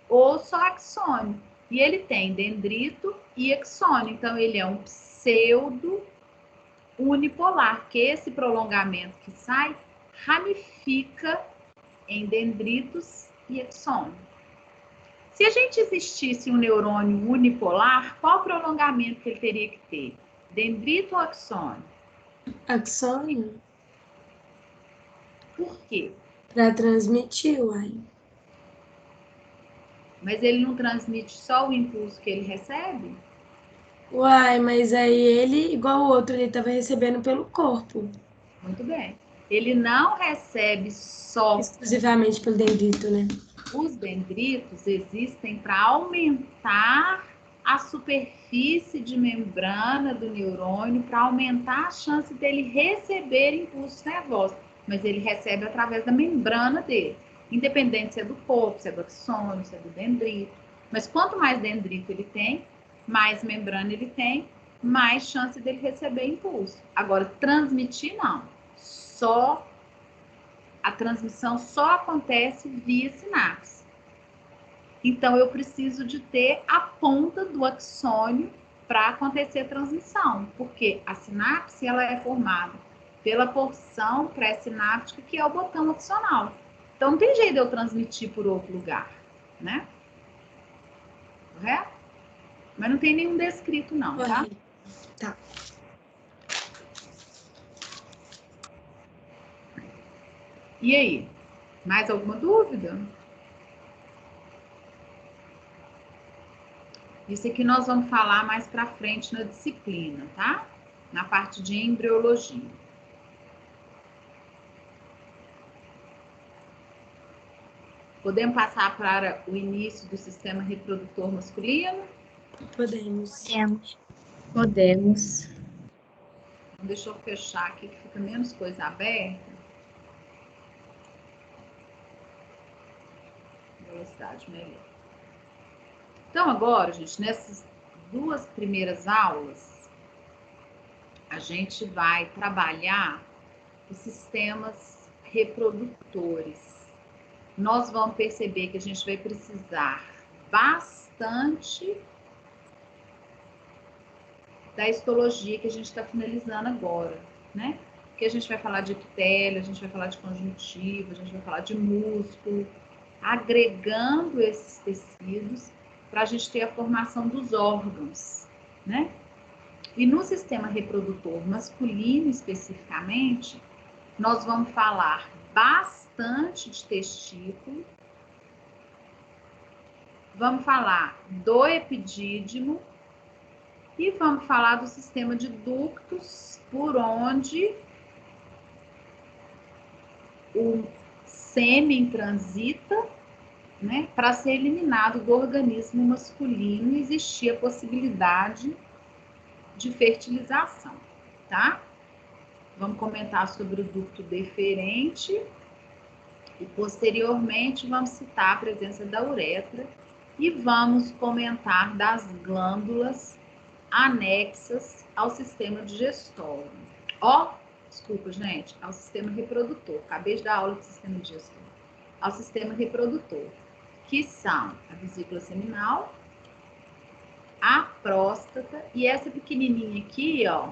ou só axônio. E ele tem dendrito e axônio. Então, ele é um pseudo unipolar, que esse prolongamento que sai ramifica em dendritos e axônio. Se a gente existisse um neurônio unipolar, qual prolongamento que ele teria que ter? Dendrito ou axônio? Axônio? Por quê? Para transmitir, uai. Mas ele não transmite só o impulso que ele recebe? Uai, mas aí ele, igual o outro, ele estava recebendo pelo corpo. Muito bem. Ele não recebe só. Exclusivamente pelo dendrito, né? Os dendritos existem para aumentar a superfície de membrana do neurônio, para aumentar a chance dele receber impulsos nervosos. Mas ele recebe através da membrana dele, independente se é do corpo, se é do axônio, se é do dendrito. Mas quanto mais dendrito ele tem, mais membrana ele tem, mais chance dele receber impulso. Agora, transmitir não. A transmissão só acontece via sinapse. Então, eu preciso de ter a ponta do axônio para acontecer a transmissão, porque a sinapse ela é formada pela porção pré-sináptica, que é o botão axonal. Então, não tem jeito de eu transmitir por outro lugar, né? Correto? Mas não tem nenhum descrito, não, tá? Tá. E aí? Mais alguma dúvida? Isso aqui nós vamos falar mais para frente na disciplina, tá? Na parte de embriologia. Podemos passar para o início do sistema reprodutor masculino? Podemos. Podemos. Então, deixa eu fechar aqui que fica menos coisa aberta. Velocidade melhor. Então, agora, gente, nessas duas primeiras aulas, a gente vai trabalhar os sistemas reprodutores. Nós vamos perceber que a gente vai precisar bastante da histologia que a gente está finalizando agora, né? Porque a gente vai falar de epitélio, a gente vai falar de conjuntiva, a gente vai falar de músculo, agregando esses tecidos para a gente ter a formação dos órgãos, né? E no sistema reprodutor masculino, especificamente, nós vamos falar bastante de testículo, vamos falar do epidídimo e vamos falar do sistema de ductos, por onde o sêmen transita, né, para ser eliminado do organismo masculino e existir a possibilidade de fertilização, tá? Vamos comentar sobre o ducto deferente e, posteriormente, vamos citar a presença da uretra e vamos comentar das glândulas anexas ao sistema digestório. Desculpa, gente, ao sistema reprodutor. Acabei de dar aula do sistema digestório. Ao sistema reprodutor, que são a vesícula seminal, a próstata e essa pequenininha aqui, ó,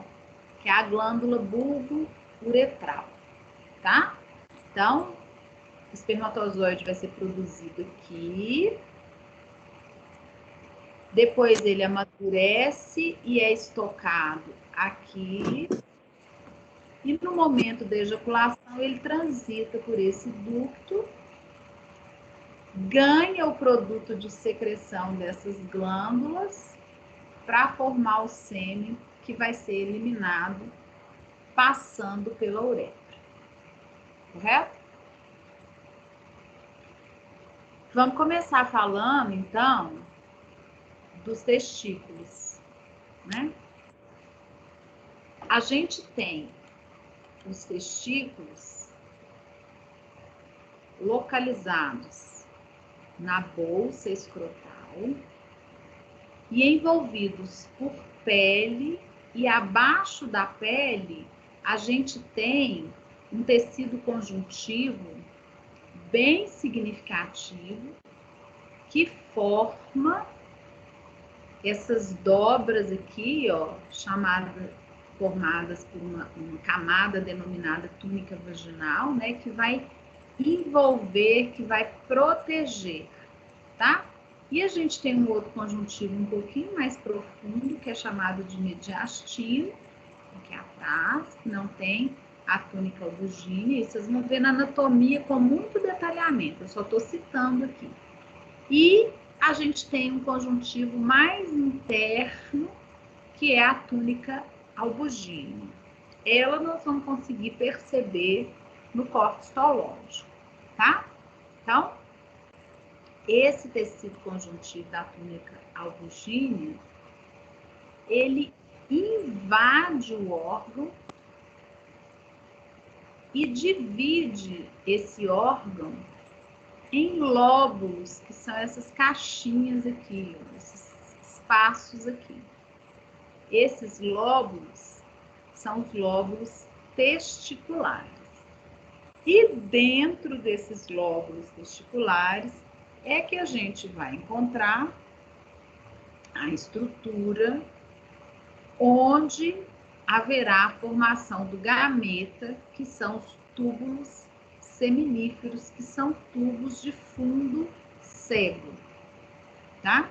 que é a glândula bulbo-uretral, tá? Então, o espermatozoide vai ser produzido aqui, depois ele amadurece e é estocado aqui, e no momento da ejaculação ele transita por esse ducto, ganha o produto de secreção dessas glândulas para formar o sêmen que vai ser eliminado passando pela uretra. Correto? Vamos começar falando, então, dos testículos, né? A gente tem os testículos localizados na bolsa escrotal e envolvidos por pele, e abaixo da pele a gente tem um tecido conjuntivo bem significativo que forma essas dobras aqui, ó, formadas por uma camada denominada túnica vaginal, né, que vai envolver, que vai proteger, tá? E a gente tem um outro conjuntivo um pouquinho mais profundo, que é chamado de mediastino, aqui atrás, que não tem a túnica albugínea, e vocês vão ver na anatomia com muito detalhamento, eu só estou citando aqui. E a gente tem um conjuntivo mais interno, que é a túnica albugínea. Ela nós vamos conseguir perceber no corte histológico, tá? Então, esse tecido conjuntivo da túnica albugínea, ele invade o órgão e divide esse órgão em lóbulos, que são essas caixinhas aqui, esses espaços aqui. Esses lóbulos são os lóbulos testiculares. E dentro desses lóbulos testiculares é que a gente vai encontrar a estrutura onde haverá a formação do gameta, que são os túbulos seminíferos, que são tubos de fundo cego, tá?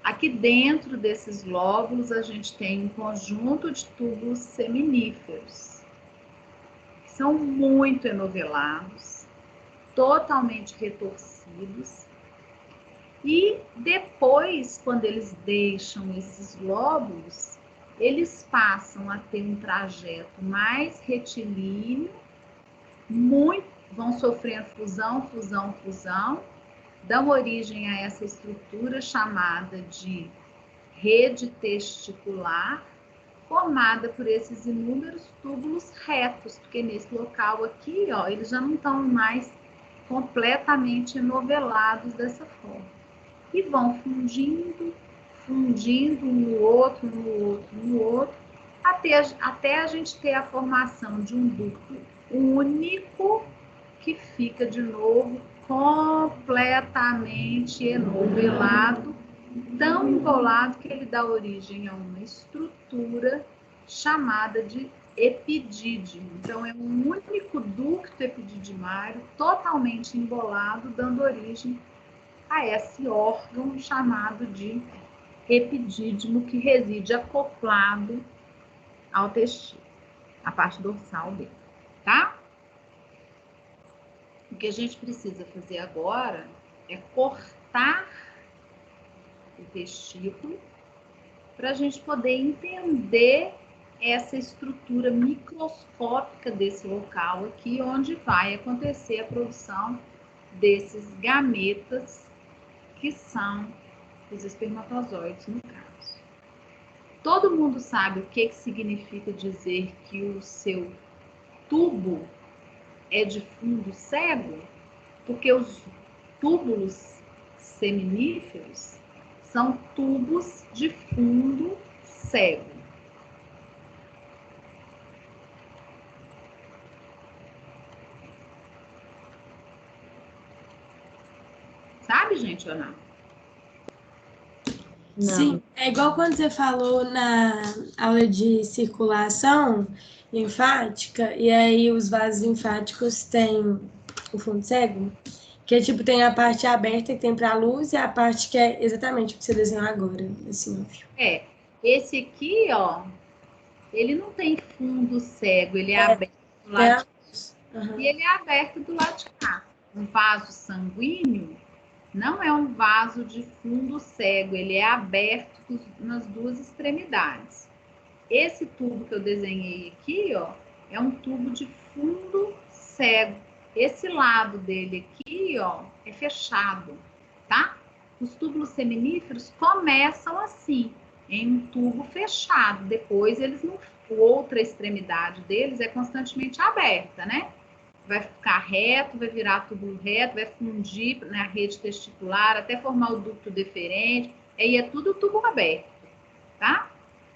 Aqui dentro desses lóbulos a gente tem um conjunto de túbulos seminíferos, que são muito enovelados, totalmente retorcidos, e depois, quando eles deixam esses lóbulos, eles passam a ter um trajeto mais retilíneo, vão sofrendo fusão, dão origem a essa estrutura chamada de rede testicular, formada por esses inúmeros túbulos retos, porque nesse local aqui, ó, eles já não estão mais completamente enovelados dessa forma. E vão fundindo um no outro, até a gente ter a formação de um ducto único que fica de novo completamente enovelado, tão embolado que ele dá origem a uma estrutura chamada de epidídimo. Então, é um único ducto epididimário totalmente embolado, dando origem a esse órgão chamado de epidídimo, que reside acoplado ao testículo, a parte dorsal dele, tá? O que a gente precisa fazer agora é cortar o testículo para a gente poder entender essa estrutura microscópica desse local aqui, onde vai acontecer a produção desses gametas, que são os espermatozoides, no caso. Todo mundo sabe o que significa dizer que o seu tubo é de fundo cego? Porque os túbulos seminíferos são tubos de fundo cego. Sabe, gente, ou não? Não. Sim, é igual quando você falou na aula de circulação linfática, e aí os vasos linfáticos têm o fundo cego, que é tipo, tem a parte aberta que tem para a luz e a parte que é exatamente o que você desenhou agora, assim. Esse aqui, ó, ele não tem fundo cego, ele é aberto do lado de cá. Uhum. E ele é aberto do lado de cá. Um vaso sanguíneo não é um vaso de fundo cego, ele é aberto nas duas extremidades. Esse tubo que eu desenhei aqui, ó, é um tubo de fundo cego. Esse lado dele aqui, ó, é fechado, tá? Os túbulos seminíferos começam assim, em um tubo fechado. Depois, eles não, outra extremidade deles é constantemente aberta, né? Vai ficar reto, vai virar túbulo reto, vai fundir na rede testicular, até formar o ducto deferente. Aí é tudo tubo aberto, tá?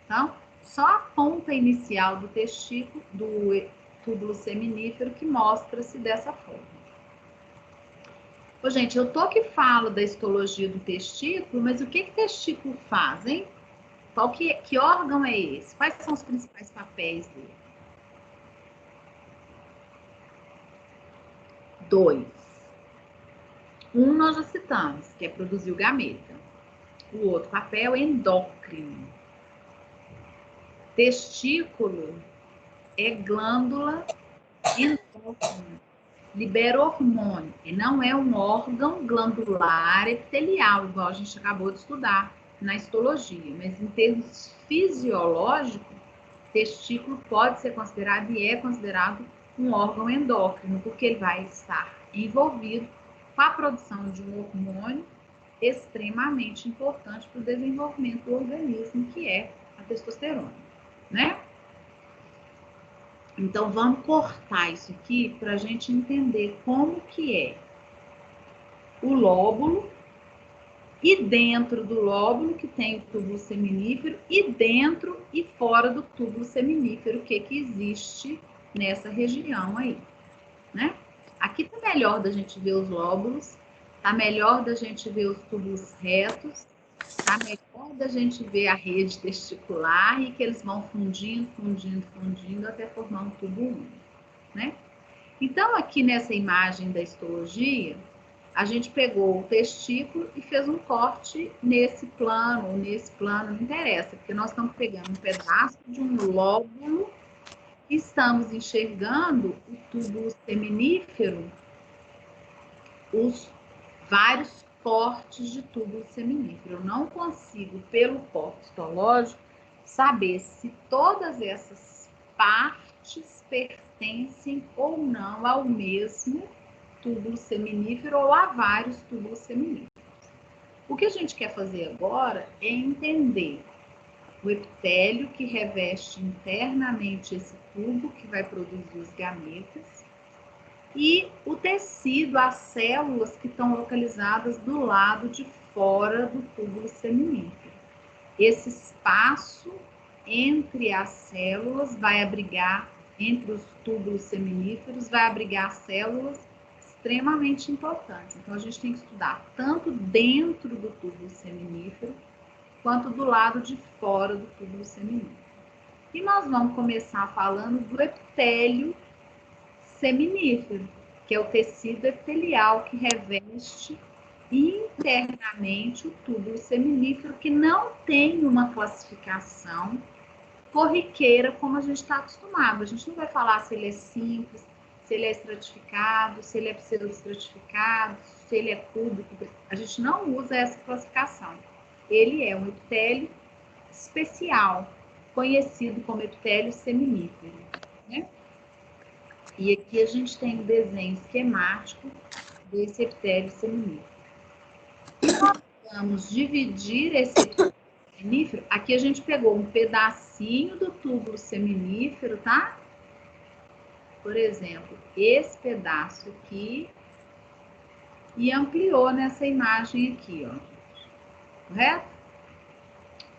Então, só a ponta inicial do testículo, do túbulo seminífero, que mostra-se dessa forma. Ô, gente, eu tô que falo da histologia do testículo, mas o que o testículo faz, hein? Que órgão é esse? Quais são os principais papéis dele? 2. Um nós já citamos, que é produzir o gameta. O outro papel é endócrino. Testículo é glândula endócrina. Libera hormônio. E não é um órgão glandular epitelial, igual a gente acabou de estudar na histologia. Mas em termos fisiológicos, testículo pode ser considerado e é considerado um órgão endócrino, porque ele vai estar envolvido com a produção de um hormônio extremamente importante para o desenvolvimento do organismo, que é a testosterona, né? Então, vamos cortar isso aqui para a gente entender como que é o lóbulo e dentro do lóbulo que tem o túbulo seminífero e dentro e fora do túbulo seminífero, o que existe nessa região aí, né? Aqui tá melhor da gente ver os lóbulos, tá melhor da gente ver os túbulos retos, tá melhor da gente ver a rede testicular e que eles vão fundindo, até formar um tubo único, né? Então, aqui nessa imagem da histologia, a gente pegou o testículo e fez um corte nesse plano, ou nesse plano, não interessa, porque nós estamos pegando um pedaço de um lóbulo e estamos enxergando o túbulo seminífero, os vários cortes de túbulo seminífero. Eu não consigo, pelo corte histológico, saber se todas essas partes pertencem ou não ao mesmo túbulo seminífero ou a vários túbulos seminíferos. O que a gente quer fazer agora é entender o epitélio que reveste internamente esse tubo que vai produzir os gametas e o tecido, as células que estão localizadas do lado de fora do túbulo seminífero. Esse espaço entre as células vai abrigar, entre os túbulos seminíferos, vai abrigar células extremamente importantes. Então, a gente tem que estudar tanto dentro do túbulo seminífero, quanto do lado de fora do túbulo seminífero. E nós vamos começar falando do epitélio seminífero, que é o tecido epitelial que reveste internamente o túbulo seminífero, que não tem uma classificação corriqueira como a gente está acostumado. A gente não vai falar se ele é simples, se ele é estratificado, se ele é pseudoestratificado, se ele é cúbico. A gente não usa essa classificação. Ele é um epitélio especial, conhecido como epitélio seminífero, né? E aqui a gente tem um desenho esquemático desse epitélio seminífero. E nós vamos dividir esse epitélio seminífero. Aqui a gente pegou um pedacinho do túbulo seminífero, tá? Por exemplo, esse pedaço aqui e ampliou nessa imagem aqui, ó. Correto?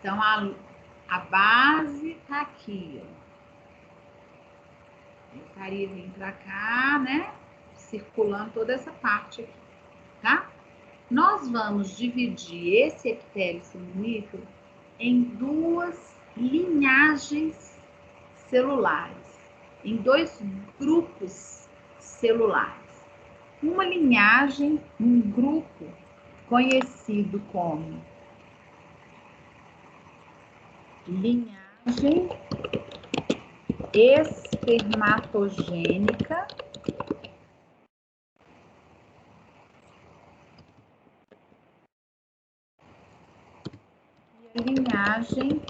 Então, a base tá aqui, ó. Eu estaria vindo para cá, né? Circulando toda essa parte aqui, tá? Nós vamos dividir esse epitélio seminífero em duas linhagens celulares, em dois grupos celulares. Uma linhagem, um grupo conhecido como linhagem espermatogênica e a linhagem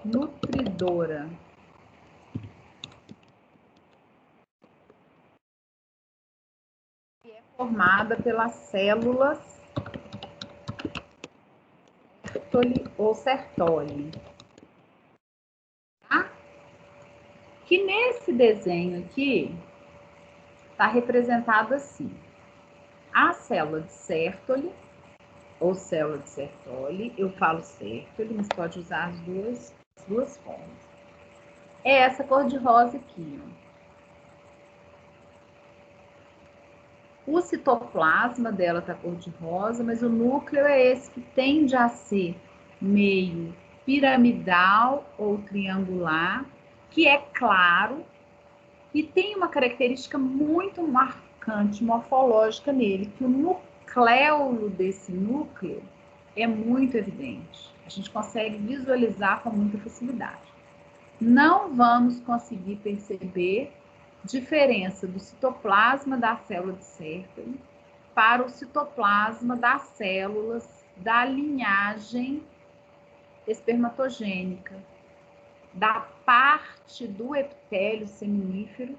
nutridora. Que é formada pelas células Sertoli ou Sertoli. Tá? Que nesse desenho aqui está representado assim. A célula de Sertoli ou célula de Sertoli, eu falo Sertoli, mas pode usar as duas formas. é essa cor de rosa aqui, ó. O citoplasma dela tá cor de rosa, mas o núcleo é esse que tende a ser meio piramidal ou triangular, que é claro e tem uma característica muito marcante, morfológica nele, que o nucléolo desse núcleo é muito evidente. A gente consegue visualizar com muita facilidade. Não vamos conseguir perceber diferença do citoplasma da célula de Sertoli para o citoplasma das células da linhagem espermatogênica, da parte do epitélio seminífero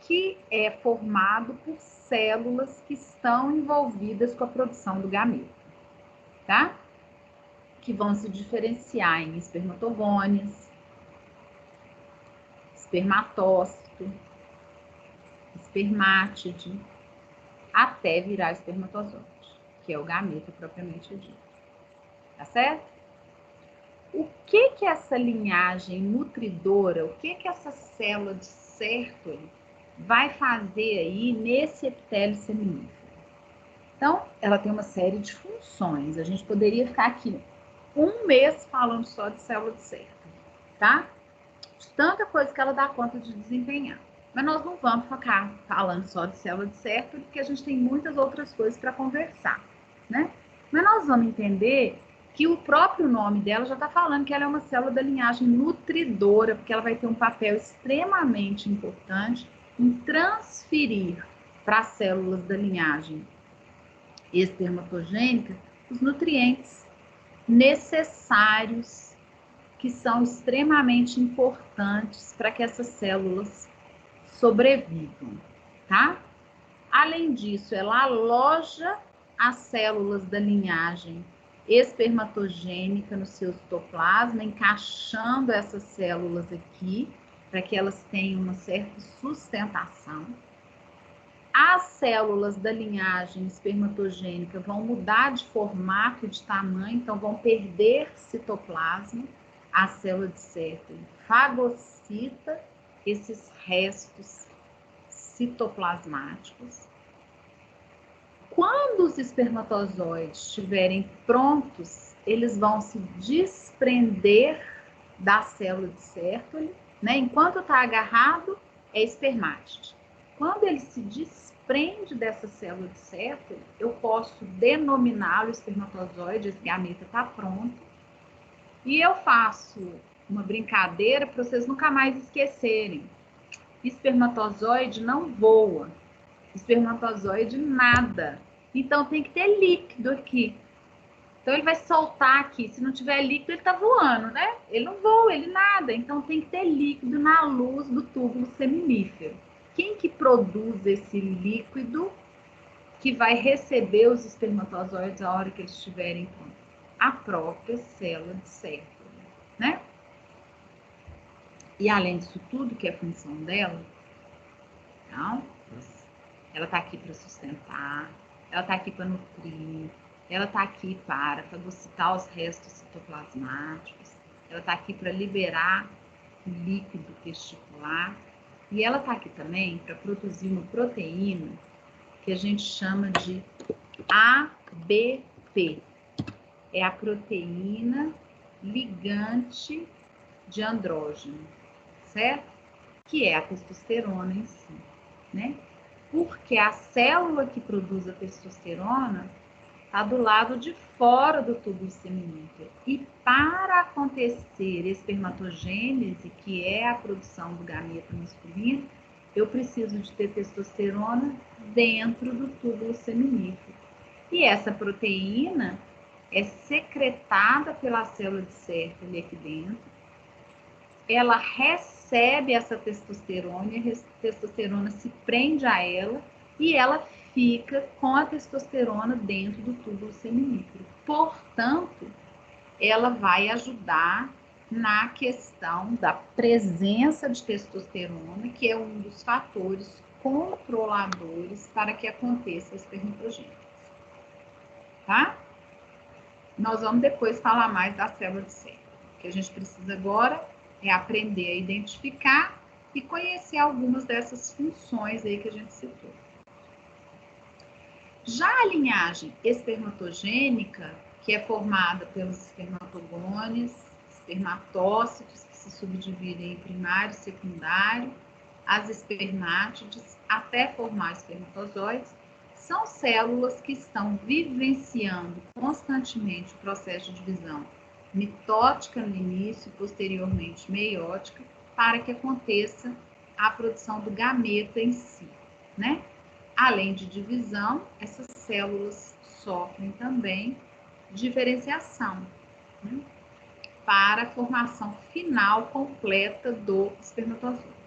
que é formado por células que estão envolvidas com a produção do gameta, tá? Que vão se diferenciar em espermatogônias, espermatócito, espermátide, até virar espermatozoide, que é o gameta propriamente dito. Tá certo? O que que essa linhagem nutridora, o que que essa célula de Sertoli vai fazer aí nesse epitélio seminífero? Então, ela tem uma série de funções. A gente poderia ficar aqui um mês falando só de célula de Sertoli, tá? De tanta coisa que ela dá conta de desempenhar. Mas nós não vamos ficar falando só de célula de Sertoli, porque a gente tem muitas outras coisas para conversar, né? Mas nós vamos entender que o próprio nome dela já está falando que ela é uma célula da linhagem nutridora, porque ela vai ter um papel extremamente importante em transferir para as células da linhagem espermatogênica os nutrientes necessários, que são extremamente importantes para que essas células sobrevivam, tá? Além disso, ela aloja as células da linhagem espermatogênica no seu citoplasma, encaixando essas células aqui, para que elas tenham uma certa sustentação. As células da linhagem espermatogênica vão mudar de formato e de tamanho, então vão perder citoplasma. A célula de Sertoli fagocita esses restos citoplasmáticos. Quando os espermatozoides estiverem prontos, eles vão se desprender da célula de Sertoli, né? Enquanto está agarrado, é espermátide. Quando ele se desprende dessa célula de Sertoli, eu posso denominá-lo espermatozoide, esse gameta está pronto, e eu faço uma brincadeira para vocês nunca mais esquecerem. Espermatozoide não voa. Espermatozoide nada. Então tem que ter líquido aqui. Então ele vai soltar aqui. Se não tiver líquido, ele está voando, né? Ele não voa, ele nada. Então tem que ter líquido na luz do túbulo seminífero. Quem que produz esse líquido que vai receber os espermatozoides a hora que eles estiverem prontos? A própria célula de Sertoli, né? E além disso tudo, que é a função dela, então, ela está aqui para sustentar, ela está aqui para nutrir, ela está aqui para fagocitar os restos citoplasmáticos, ela está aqui para liberar o líquido testicular, e ela está aqui também para produzir uma proteína que a gente chama de ABP. É a proteína ligante de andrógeno, certo? Que é a testosterona em si, né? Porque a célula que produz a testosterona está do lado de fora do túbulo seminífero. E para acontecer espermatogênese, que é a produção do gameta masculino, eu preciso de ter testosterona dentro do túbulo seminífero. E essa proteína é secretada pela célula de Sertoli aqui dentro. Ela recebe essa testosterona e a testosterona se prende a ela e ela fica com a testosterona dentro do túbulo seminífero. Portanto, ela vai ajudar na questão da presença de testosterona, que é um dos fatores controladores para que aconteça a espermatogênese. Tá? Nós vamos depois falar mais da célula de Sertoli. O que a gente precisa agora é aprender a identificar e conhecer algumas dessas funções aí que a gente citou. Já a linhagem espermatogênica, que é formada pelos espermatogones, espermatócitos, que se subdividem em primário e secundário, as espermátides, até formar espermatozoides, são células que estão vivenciando constantemente o processo de divisão mitótica no início e posteriormente meiótica, para que aconteça a produção do gameta em si, né? Além de divisão, essas células sofrem também diferenciação, né? Para a formação final completa do espermatozoide.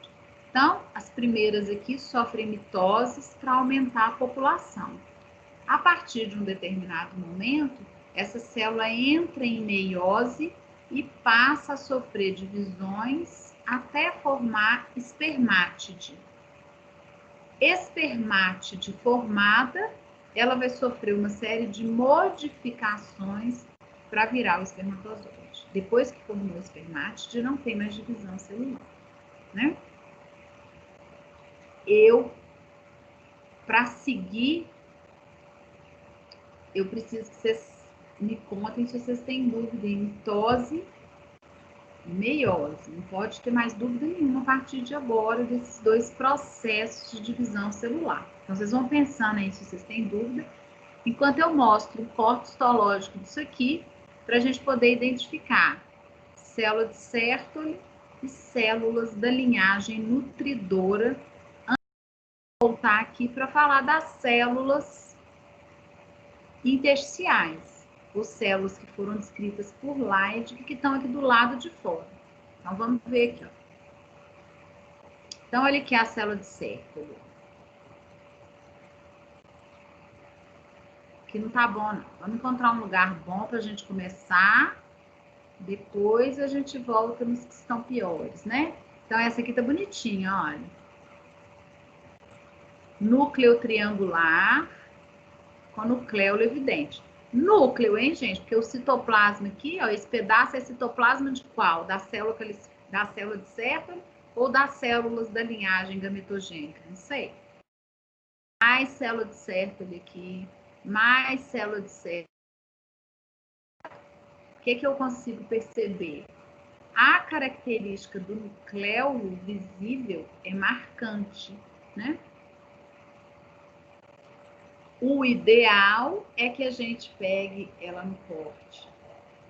Então, as primeiras aqui sofrem mitoses para aumentar a população. A partir de um determinado momento, essa célula entra em meiose e passa a sofrer divisões até formar espermátide. Espermátide formada, ela vai sofrer uma série de modificações para virar o espermatozoide. Depois que formou o espermátide, não tem mais divisão celular, né? Para seguir, eu preciso que vocês me contem se vocês têm dúvida em mitose e meiose. Não pode ter mais dúvida nenhuma a partir de agora desses dois processos de divisão celular. Então, vocês vão pensando aí se vocês têm dúvida, enquanto eu mostro o corte histológico disso aqui, para a gente poder identificar célula de Sertoli e células da linhagem nutridora. Voltar aqui para falar das células intersticiais, ou células que foram descritas por Leydig, que estão aqui do lado de fora. Então, vamos ver aqui, ó. Então, olha aqui a célula de Sertoli. Aqui não tá bom, não. Vamos encontrar um lugar bom para a gente começar. Depois a gente volta nos que estão piores, né? Então, essa aqui tá bonitinha, olha. Núcleo triangular com nucleolo evidente. Núcleo, hein, gente? Porque o citoplasma aqui, ó, esse pedaço é citoplasma de qual? Da célula de Sertoli ou das células da linhagem gametogênica? Não sei. Mais célula de Sertoli aqui, mais célula de Sertoli. O que eu consigo perceber? A característica do nucleolo visível é marcante, né? O ideal é que a gente pegue ela no corte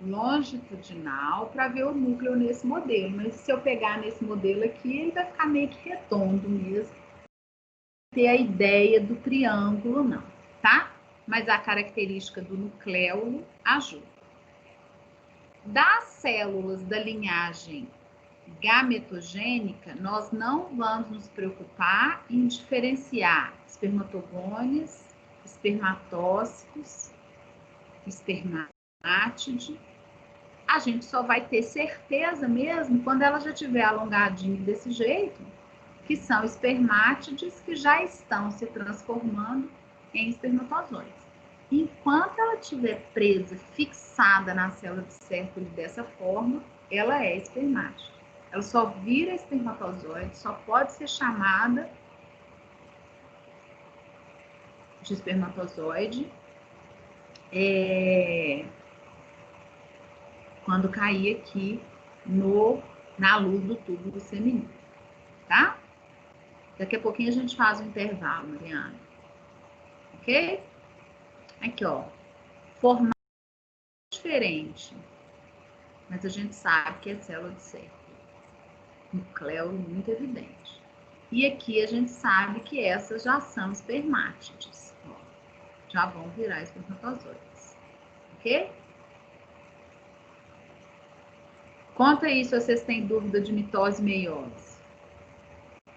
longitudinal para ver o núcleo nesse modelo. Mas se eu pegar nesse modelo aqui, ele vai ficar meio que redondo mesmo. Não ter a ideia do triângulo, não, tá? Mas a característica do nucleolo ajuda. Das células da linhagem gametogênica, nós não vamos nos preocupar em diferenciar espermatogones, espermatócitos, espermátide. A gente só vai ter certeza mesmo quando ela já tiver alongadinha desse jeito, que são espermátides que já estão se transformando em espermatozoides. Enquanto ela estiver presa, fixada na célula de Sertoli dessa forma, ela é espermátide. Ela só vira espermatozoide, só pode ser chamada de espermatozoide quando cair aqui na luz do tubo do seminal, tá? Daqui a pouquinho a gente faz um intervalo, Mariana. Ok? Aqui, ó. Formato diferente, mas a gente sabe que é célula de Sertoli. Nucleolo muito evidente. E aqui a gente sabe que essas já são espermátides. Ó, já vão virar espermatozoides. Ok? Conta aí se vocês têm dúvida de mitose e meiose.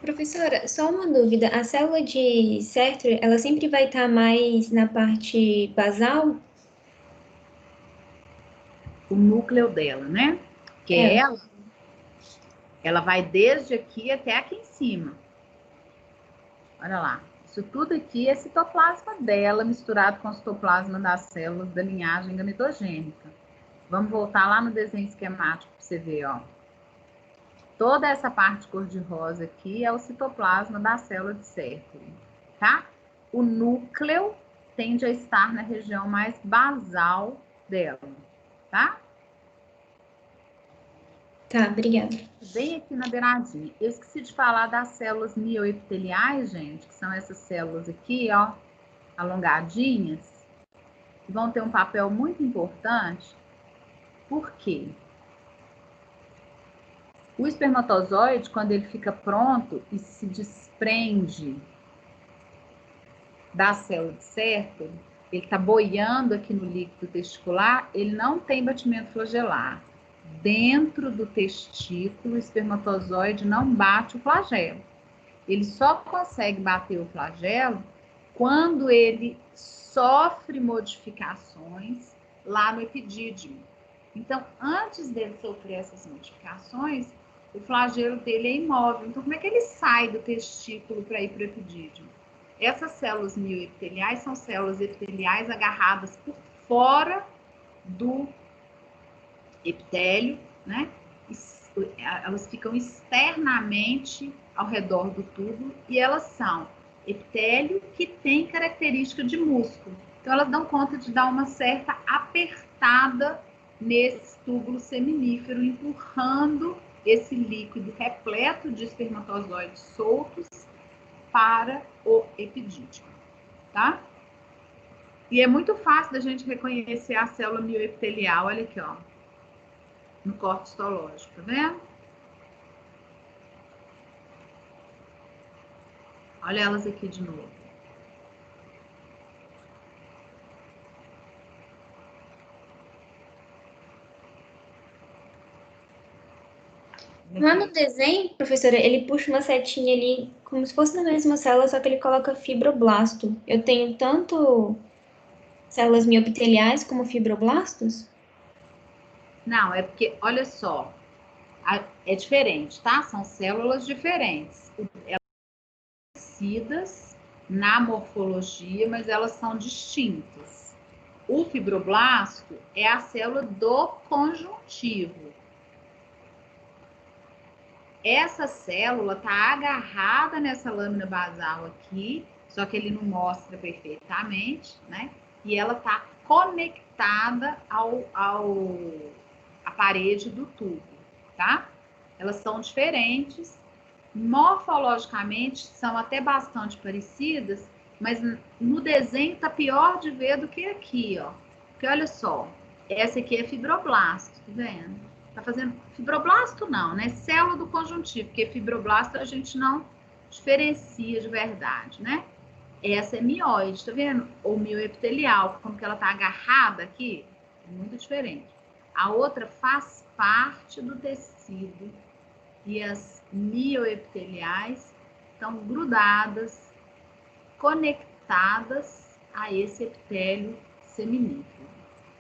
Professora, só uma dúvida. A célula de Sertoli, ela sempre vai estar mais na parte basal? O núcleo dela, né? Que ela vai desde aqui até aqui em cima. Olha lá. Isso tudo aqui é citoplasma dela, misturado com o citoplasma das células da linhagem gametogênica. Vamos voltar lá no desenho esquemático para você ver, ó. Toda essa parte cor-de-rosa aqui é o citoplasma da célula de Sertoli, tá? O núcleo tende a estar na região mais basal dela, tá? Tá, obrigada. Bem aqui na beiradinha. Eu esqueci de falar das células mioepiteliais, gente, que são essas células aqui, ó, alongadinhas, que vão ter um papel muito importante. Por quê? O espermatozoide, quando ele fica pronto e se desprende da célula de Sertoli, ele está boiando aqui no líquido testicular, ele não tem batimento flagelar. Dentro do testículo, o espermatozoide não bate o flagelo. Ele só consegue bater o flagelo quando ele sofre modificações lá no epidídimo. Então, antes dele sofrer essas modificações, o flagelo dele é imóvel. Então, como é que ele sai do testículo para ir para o epidídimo? Essas células mioepiteliais são células epiteliais agarradas por fora do epitélio, né? Elas ficam externamente ao redor do tubo e elas são epitélio que tem característica de músculo. Então, elas dão conta de dar uma certa apertada nesse túbulo seminífero, empurrando esse líquido repleto de espermatozoides soltos para o epidídimo, tá? E é muito fácil da gente reconhecer a célula mioepitelial, olha aqui, ó, no corte histológico, tá vendo? Olha elas aqui de novo. Lá no desenho, professora, ele puxa uma setinha ali, como se fosse na mesma célula, só que ele coloca fibroblasto. Eu tenho tanto células miopiteliais como fibroblastos? Não, é porque, olha só, é diferente, tá? São células diferentes. Elas são parecidas na morfologia, mas elas são distintas. O fibroblasto é a célula do conjuntivo. Essa célula está agarrada nessa lâmina basal aqui, só que ele não mostra perfeitamente, né? E ela está conectada à parede do tubo, tá? Elas são diferentes, morfologicamente são até bastante parecidas, mas no desenho tá pior de ver do que aqui, ó. Porque olha só, essa aqui é fibroblasto, tá vendo? Tá fazendo fibroblasto não, né? Célula do conjuntivo, porque fibroblasto a gente não diferencia de verdade, né? Essa é mióide, tá vendo? Ou mioepitelial, como que ela tá agarrada aqui, é muito diferente. A outra faz parte do tecido e as mioepiteliais estão grudadas, conectadas a esse epitélio seminífero,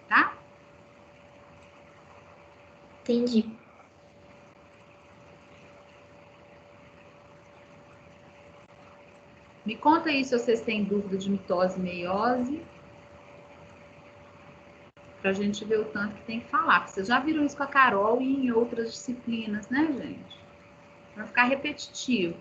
tá? Entendi. Me conta aí se vocês têm dúvida de mitose e meiose, para a gente ver o tanto que tem que falar. Porque vocês já viram isso com a Carol e em outras disciplinas, né, gente? Para ficar repetitivo.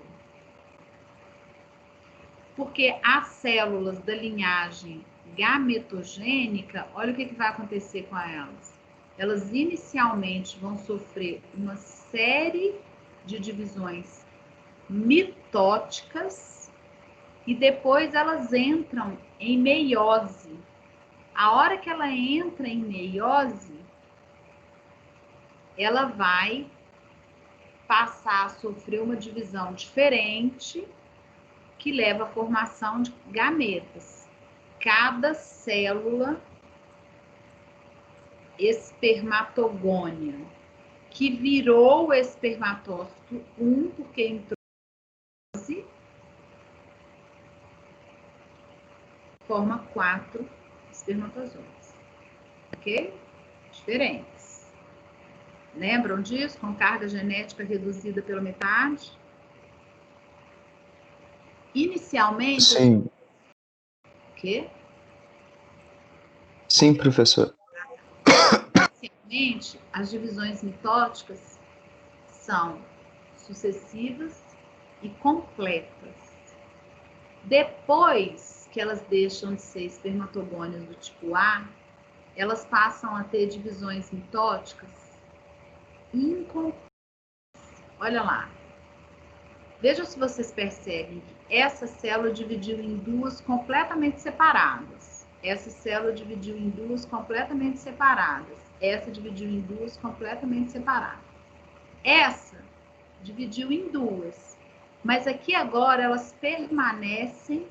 Porque as células da linhagem gametogênica, olha o que vai acontecer com elas. Elas inicialmente vão sofrer uma série de divisões mitóticas e depois elas entram em meiose. A hora que ela entra em meiose, ela vai passar a sofrer uma divisão diferente que leva à formação de gametas. Cada célula espermatogônia que virou o espermatócito 1, porque entrou forma 4 espermatozoides. Ok? Diferentes. Lembram disso? Com carga genética reduzida pela metade? Inicialmente... Sim. O quê? Sim, professor. Inicialmente, as divisões mitóticas são sucessivas e completas. Depois que elas deixam de ser espermatogônias do tipo A, elas passam a ter divisões mitóticas incompletas. Olha lá. Vejam se vocês percebem que essa célula dividiu em duas completamente separadas. Essa célula dividiu em duas completamente separadas. Essa dividiu em duas completamente separadas. Essa dividiu em duas. Mas aqui agora elas permanecem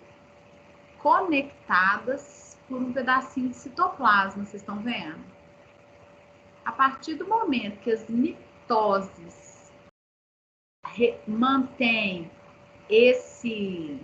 conectadas por um pedacinho de citoplasma, vocês estão vendo? A partir do momento que as mitoses mantêm esse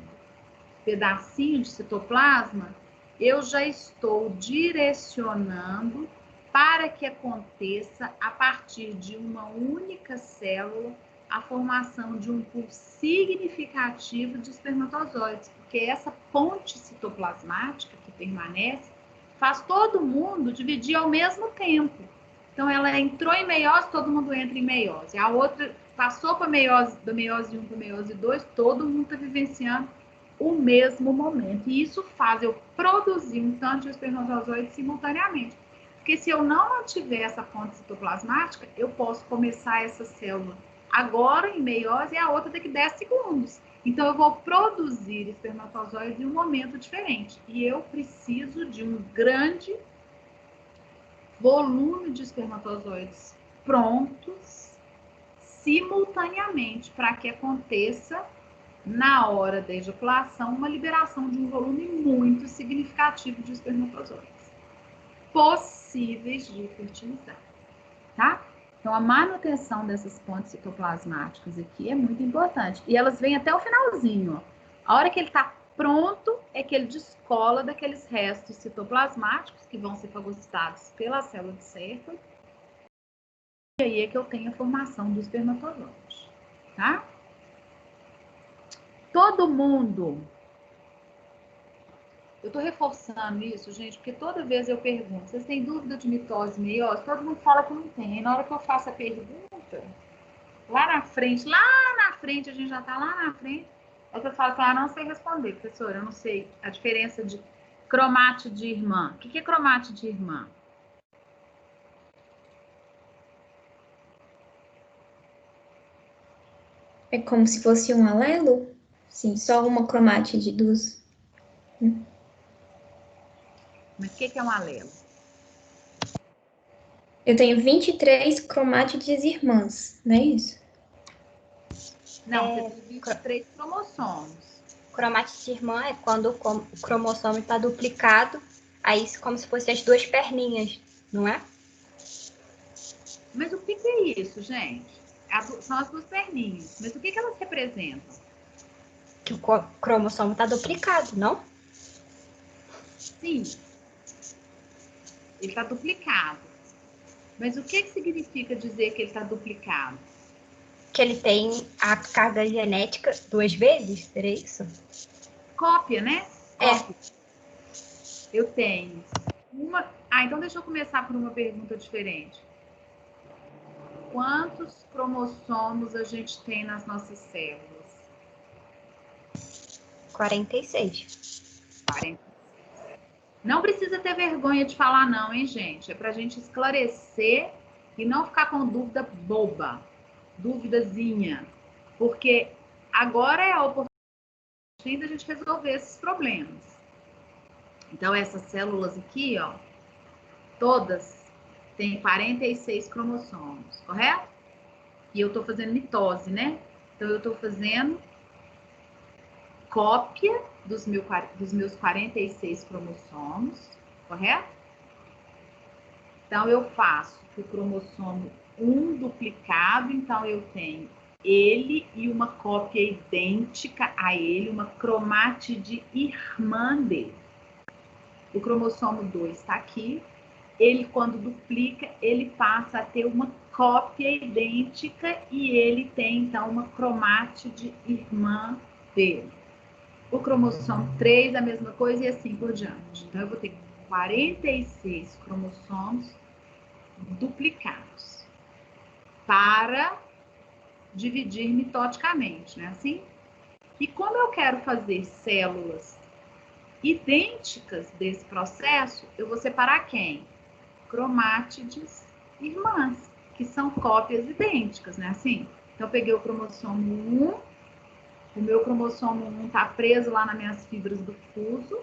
pedacinho de citoplasma, eu já estou direcionando para que aconteça, a partir de uma única célula, a formação de um pool significativo de espermatozoides, porque essa ponte citoplasmática que permanece faz todo mundo dividir ao mesmo tempo. Então, ela entrou em meiose, todo mundo entra em meiose. A outra passou para meiose, da meiose 1 para meiose 2, todo mundo está vivenciando o mesmo momento. E isso faz eu produzir um tanto de espermatozoides simultaneamente. Porque se eu não mantiver essa ponte citoplasmática, eu posso começar essa célula agora em meiose e a outra daqui 10 segundos. Então, eu vou produzir espermatozoides em um momento diferente. E eu preciso de um grande volume de espermatozoides prontos simultaneamente para que aconteça, na hora da ejaculação, uma liberação de um volume muito significativo de espermatozoides possíveis de fertilizar, tá? Então, a manutenção dessas pontes citoplasmáticas aqui é muito importante. E elas vêm até o finalzinho, ó. A hora que ele está pronto é que ele descola daqueles restos citoplasmáticos que vão ser fagocitados pela célula de Sertoli. E aí é que eu tenho a formação do espermatozoide, tá? Todo mundo... Eu tô reforçando isso, gente, porque toda vez eu pergunto, vocês têm dúvida de mitose e meiose? Todo mundo fala que não tem. E na hora que eu faço a pergunta, lá na frente, a gente já tá lá na frente, é que eu falo que eu não sei responder, professora, eu não sei a diferença de cromátide de irmã. O que é cromátide de irmã? É como se fosse um alelo? Sim, só uma cromátide dos... Mas o que é um alelo? Eu tenho 23 cromátides irmãs, não é isso? Não, você tem 23 cromossomos. Cromátide de irmã é quando o cromossomo está duplicado, aí como se fossem as duas perninhas, não é? Mas o que é isso, gente? São as duas perninhas. Mas o que elas representam? Que o cromossomo está duplicado, não? Sim. Ele está duplicado. Mas o que significa dizer que ele está duplicado? Que ele tem a carga genética 2 vezes, seria isso? Cópia, né? Cópia. Eu tenho uma... então deixa eu começar por uma pergunta diferente. Quantos cromossomos a gente tem nas nossas células? 46. 46. Não precisa ter vergonha de falar não, hein, gente? É pra gente esclarecer e não ficar com dúvida boba, duvidazinha. Porque agora é a oportunidade da gente resolver esses problemas. Então, essas células aqui, ó, todas têm 46 cromossomos, correto? E eu tô fazendo mitose, né? Então, eu tô fazendo cópia dos meus 46 cromossomos, correto? Então, eu faço o cromossomo 1 duplicado, então eu tenho ele e uma cópia idêntica a ele, uma cromátide irmã dele. O cromossomo 2 está aqui. Ele, quando duplica, ele passa a ter uma cópia idêntica e ele tem, então, uma cromátide irmã dele. O cromossomo 3, a mesma coisa e assim por diante. Então, eu vou ter 46 cromossomos duplicados para dividir mitotecamente, né? Assim. E como eu quero fazer células idênticas desse processo, eu vou separar quem? Cromátides irmãs, que são cópias idênticas, né? Assim. Então, eu peguei o cromossomo 1, o meu cromossomo 1 está preso lá nas minhas fibras do fuso.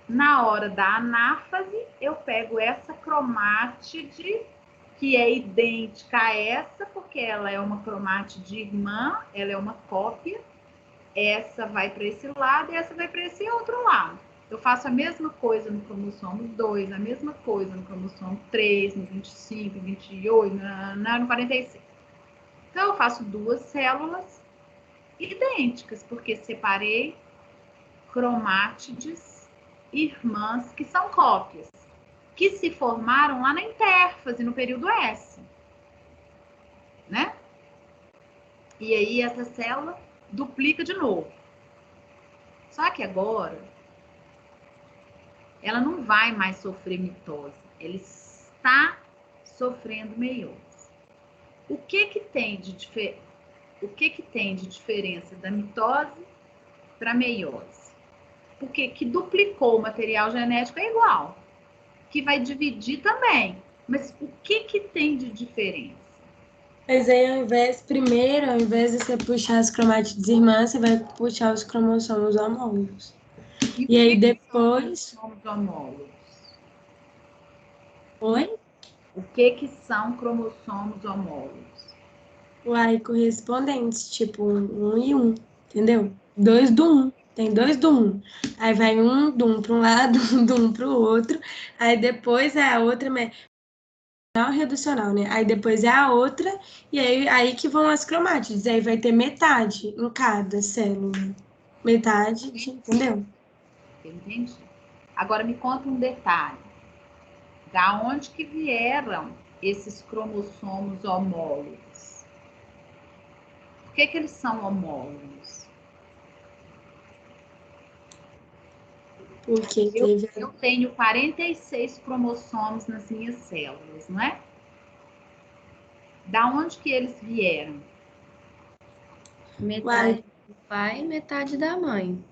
Na hora da anáfase, eu pego essa cromátide, que é idêntica a essa, porque ela é uma cromátide irmã, ela é uma cópia. Essa vai para esse lado e essa vai para esse outro lado. Eu faço a mesma coisa no cromossomo 2, a mesma coisa no cromossomo 3, no 25, 28, no 46. Então, eu faço duas células idênticas, porque separei cromátides irmãs, que são cópias, que se formaram lá na intérfase, no período S. Né? E aí, essa célula duplica de novo. Só que agora, ela não vai mais sofrer mitose, ela está sofrendo meiose. O que que tem de diferença da mitose para meiose? Porque que duplicou o material genético é igual, que vai dividir também. Mas o que que tem de diferença? Mas aí, ao invés de você puxar as cromátides irmãs, você vai puxar os cromossomos homólogos. E aí depois... São cromossomos homólogos? Oi? O que que são cromossomos homólogos? Uai, correspondentes, tipo 1 e 1, entendeu? 2 do 1, tem 2 do 1. Aí vai um do 1 para um lado, um do 1 para o outro. Aí depois é a outra reducional, né? Aí depois é a outra, e aí que vão as cromátides. Aí vai ter metade em cada célula. Metade, entendeu? Entendi. Agora me conta um detalhe. Da onde que vieram esses cromossomos homólogos? Por que que eles são homólogos? Porque Eu tenho 46 cromossomos nas minhas células, não é? Da onde que eles vieram? Metade do pai e metade da mãe.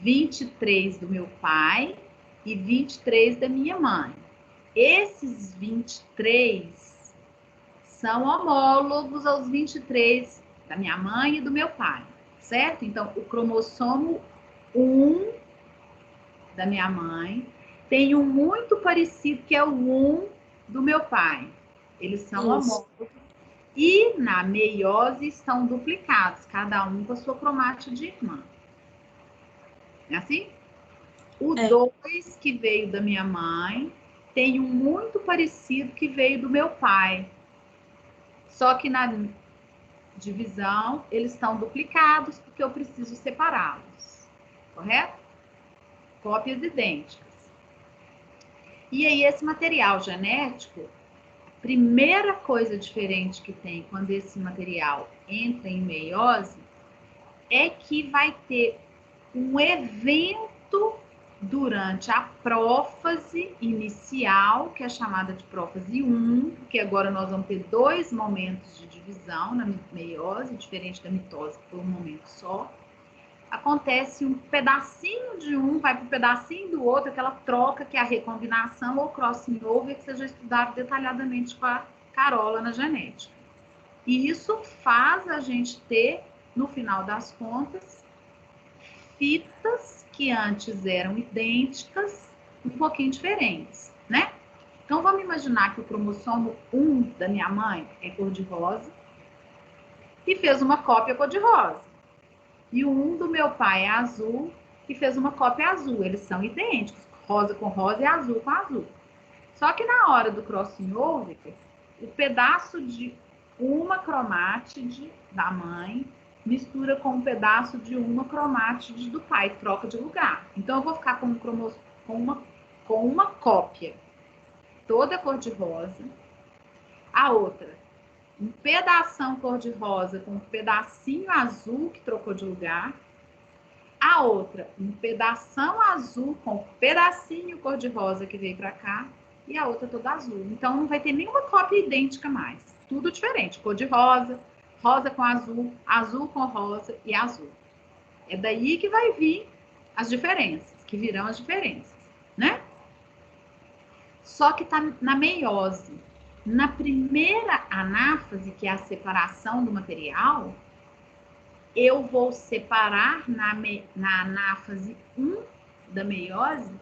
23 do meu pai e 23 da minha mãe. Esses 23 são homólogos aos 23 da minha mãe e do meu pai, certo? Então, o cromossomo 1 da minha mãe tem um muito parecido, que é o 1 do meu pai. Eles são homólogos. E na meiose estão duplicados, cada um com a sua cromátide irmã. É assim? O 2 que veio da minha mãe tem um muito parecido que veio do meu pai. Só que na divisão eles estão duplicados porque eu preciso separá-los. Correto? Cópias idênticas. E aí esse material genético, a primeira coisa diferente que tem quando esse material entra em meiose é que vai ter um evento durante a prófase inicial, que é chamada de prófase 1, porque agora nós vamos ter 2 momentos de divisão na meiose, diferente da mitose, que foi um momento só. Acontece um pedacinho de um, vai para um pedacinho do outro, aquela troca que é a recombinação ou crossing over, que vocês já estudaram detalhadamente com a Carola na genética. E isso faz a gente ter, no final das contas, fitas que antes eram idênticas, um pouquinho diferentes, né? Então, vamos imaginar que o cromossomo 1 da minha mãe é cor-de-rosa e fez uma cópia cor-de-rosa. E o 1 do meu pai é azul e fez uma cópia azul. Eles são idênticos, rosa com rosa e azul com azul. Só que na hora do crossing over, o pedaço de uma cromátide da mãe mistura com um pedaço de uma cromátide do pai, troca de lugar. Então, eu vou ficar com uma cópia toda cor-de-rosa, a outra, um pedação cor-de-rosa com um pedacinho azul que trocou de lugar, a outra, um pedação azul com um pedacinho cor-de-rosa que veio para cá, e a outra toda azul. Então, não vai ter nenhuma cópia idêntica mais. tudo diferente, cor de rosa, rosa com azul, azul com rosa e azul. É daí que vai vir as diferenças, que virão as diferenças, né? Só que está na meiose. Na primeira anáfase, que é a separação do material, eu vou separar na anáfase 1 da meiose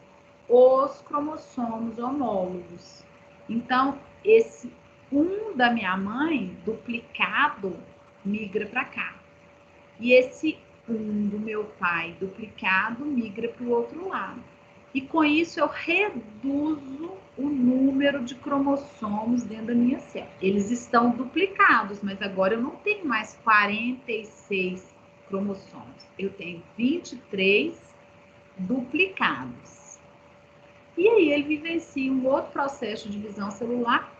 os cromossomos homólogos. Então, esse 1 da minha mãe, duplicado, migra para cá. E esse 1 do meu pai, duplicado, migra para o outro lado. E com isso eu reduzo o número de cromossomos dentro da minha célula. Eles estão duplicados, mas agora eu não tenho mais 46 cromossomos. Eu tenho 23 duplicados. E aí ele vivencia um outro processo de divisão celular,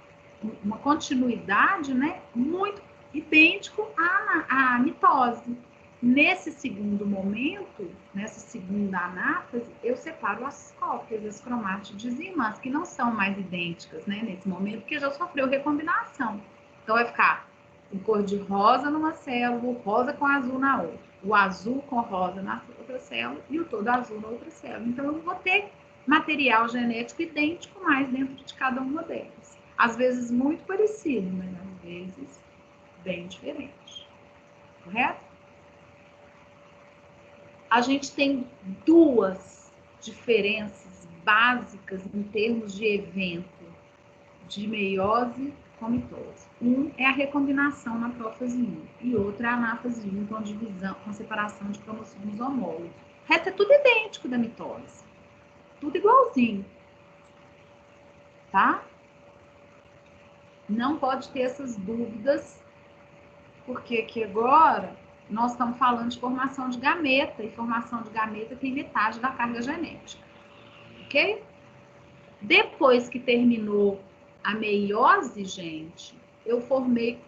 uma continuidade, né, muito idêntico à mitose. Nesse segundo momento, nessa segunda anáfase, eu separo as cópias, as cromátides irmãs, que não são mais idênticas, né, nesse momento, porque já sofreu recombinação. Então, vai ficar o cor de rosa numa célula, o rosa com azul na outra, o azul com rosa na outra célula e o todo azul na outra célula. Então, eu vou ter material genético idêntico mais dentro de cada uma delas. Às vezes muito parecido, mas às vezes bem diferente. Correto? A gente tem duas diferenças básicas em termos de evento de meiose com mitose. Um é a recombinação na prófase 1 e outro é a anáfase 1 com divisão, com separação de cromossomos homólogos. O resto é tudo idêntico da mitose. Tudo igualzinho. Tá? Não pode ter essas dúvidas, porque aqui agora nós estamos falando de formação de gameta, e formação de gameta tem metade da carga genética. Ok? Depois que terminou a meiose, gente, eu formei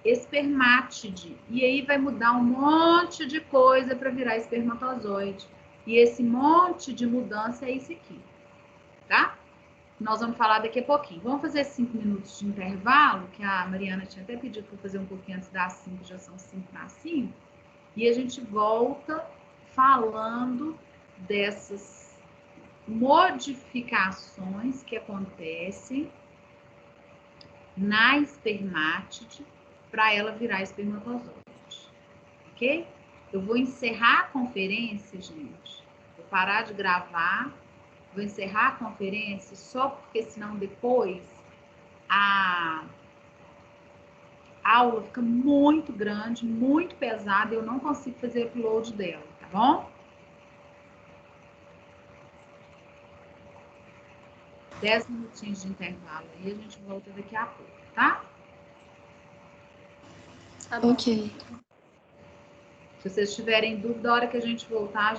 espermátide. E aí vai mudar um monte de coisa para virar espermatozoide. E esse monte de mudança é esse aqui. Tá? Nós vamos falar daqui a pouquinho. Vamos fazer 5 minutos de intervalo, que a Mariana tinha até pedido para fazer um pouquinho antes das 5, já são 5 para 5. E a gente volta falando dessas modificações que acontecem na espermátide para ela virar espermatozoide. Ok? Eu vou encerrar a conferência, gente. Vou parar de gravar. Vou encerrar a conferência só porque senão depois a aula fica muito grande, muito pesada, e eu não consigo fazer upload dela, tá bom? 10 minutinhos de intervalo aí, a gente volta daqui a pouco, tá? Tá bom. Ok. Se vocês tiverem dúvida, a hora que a gente voltar,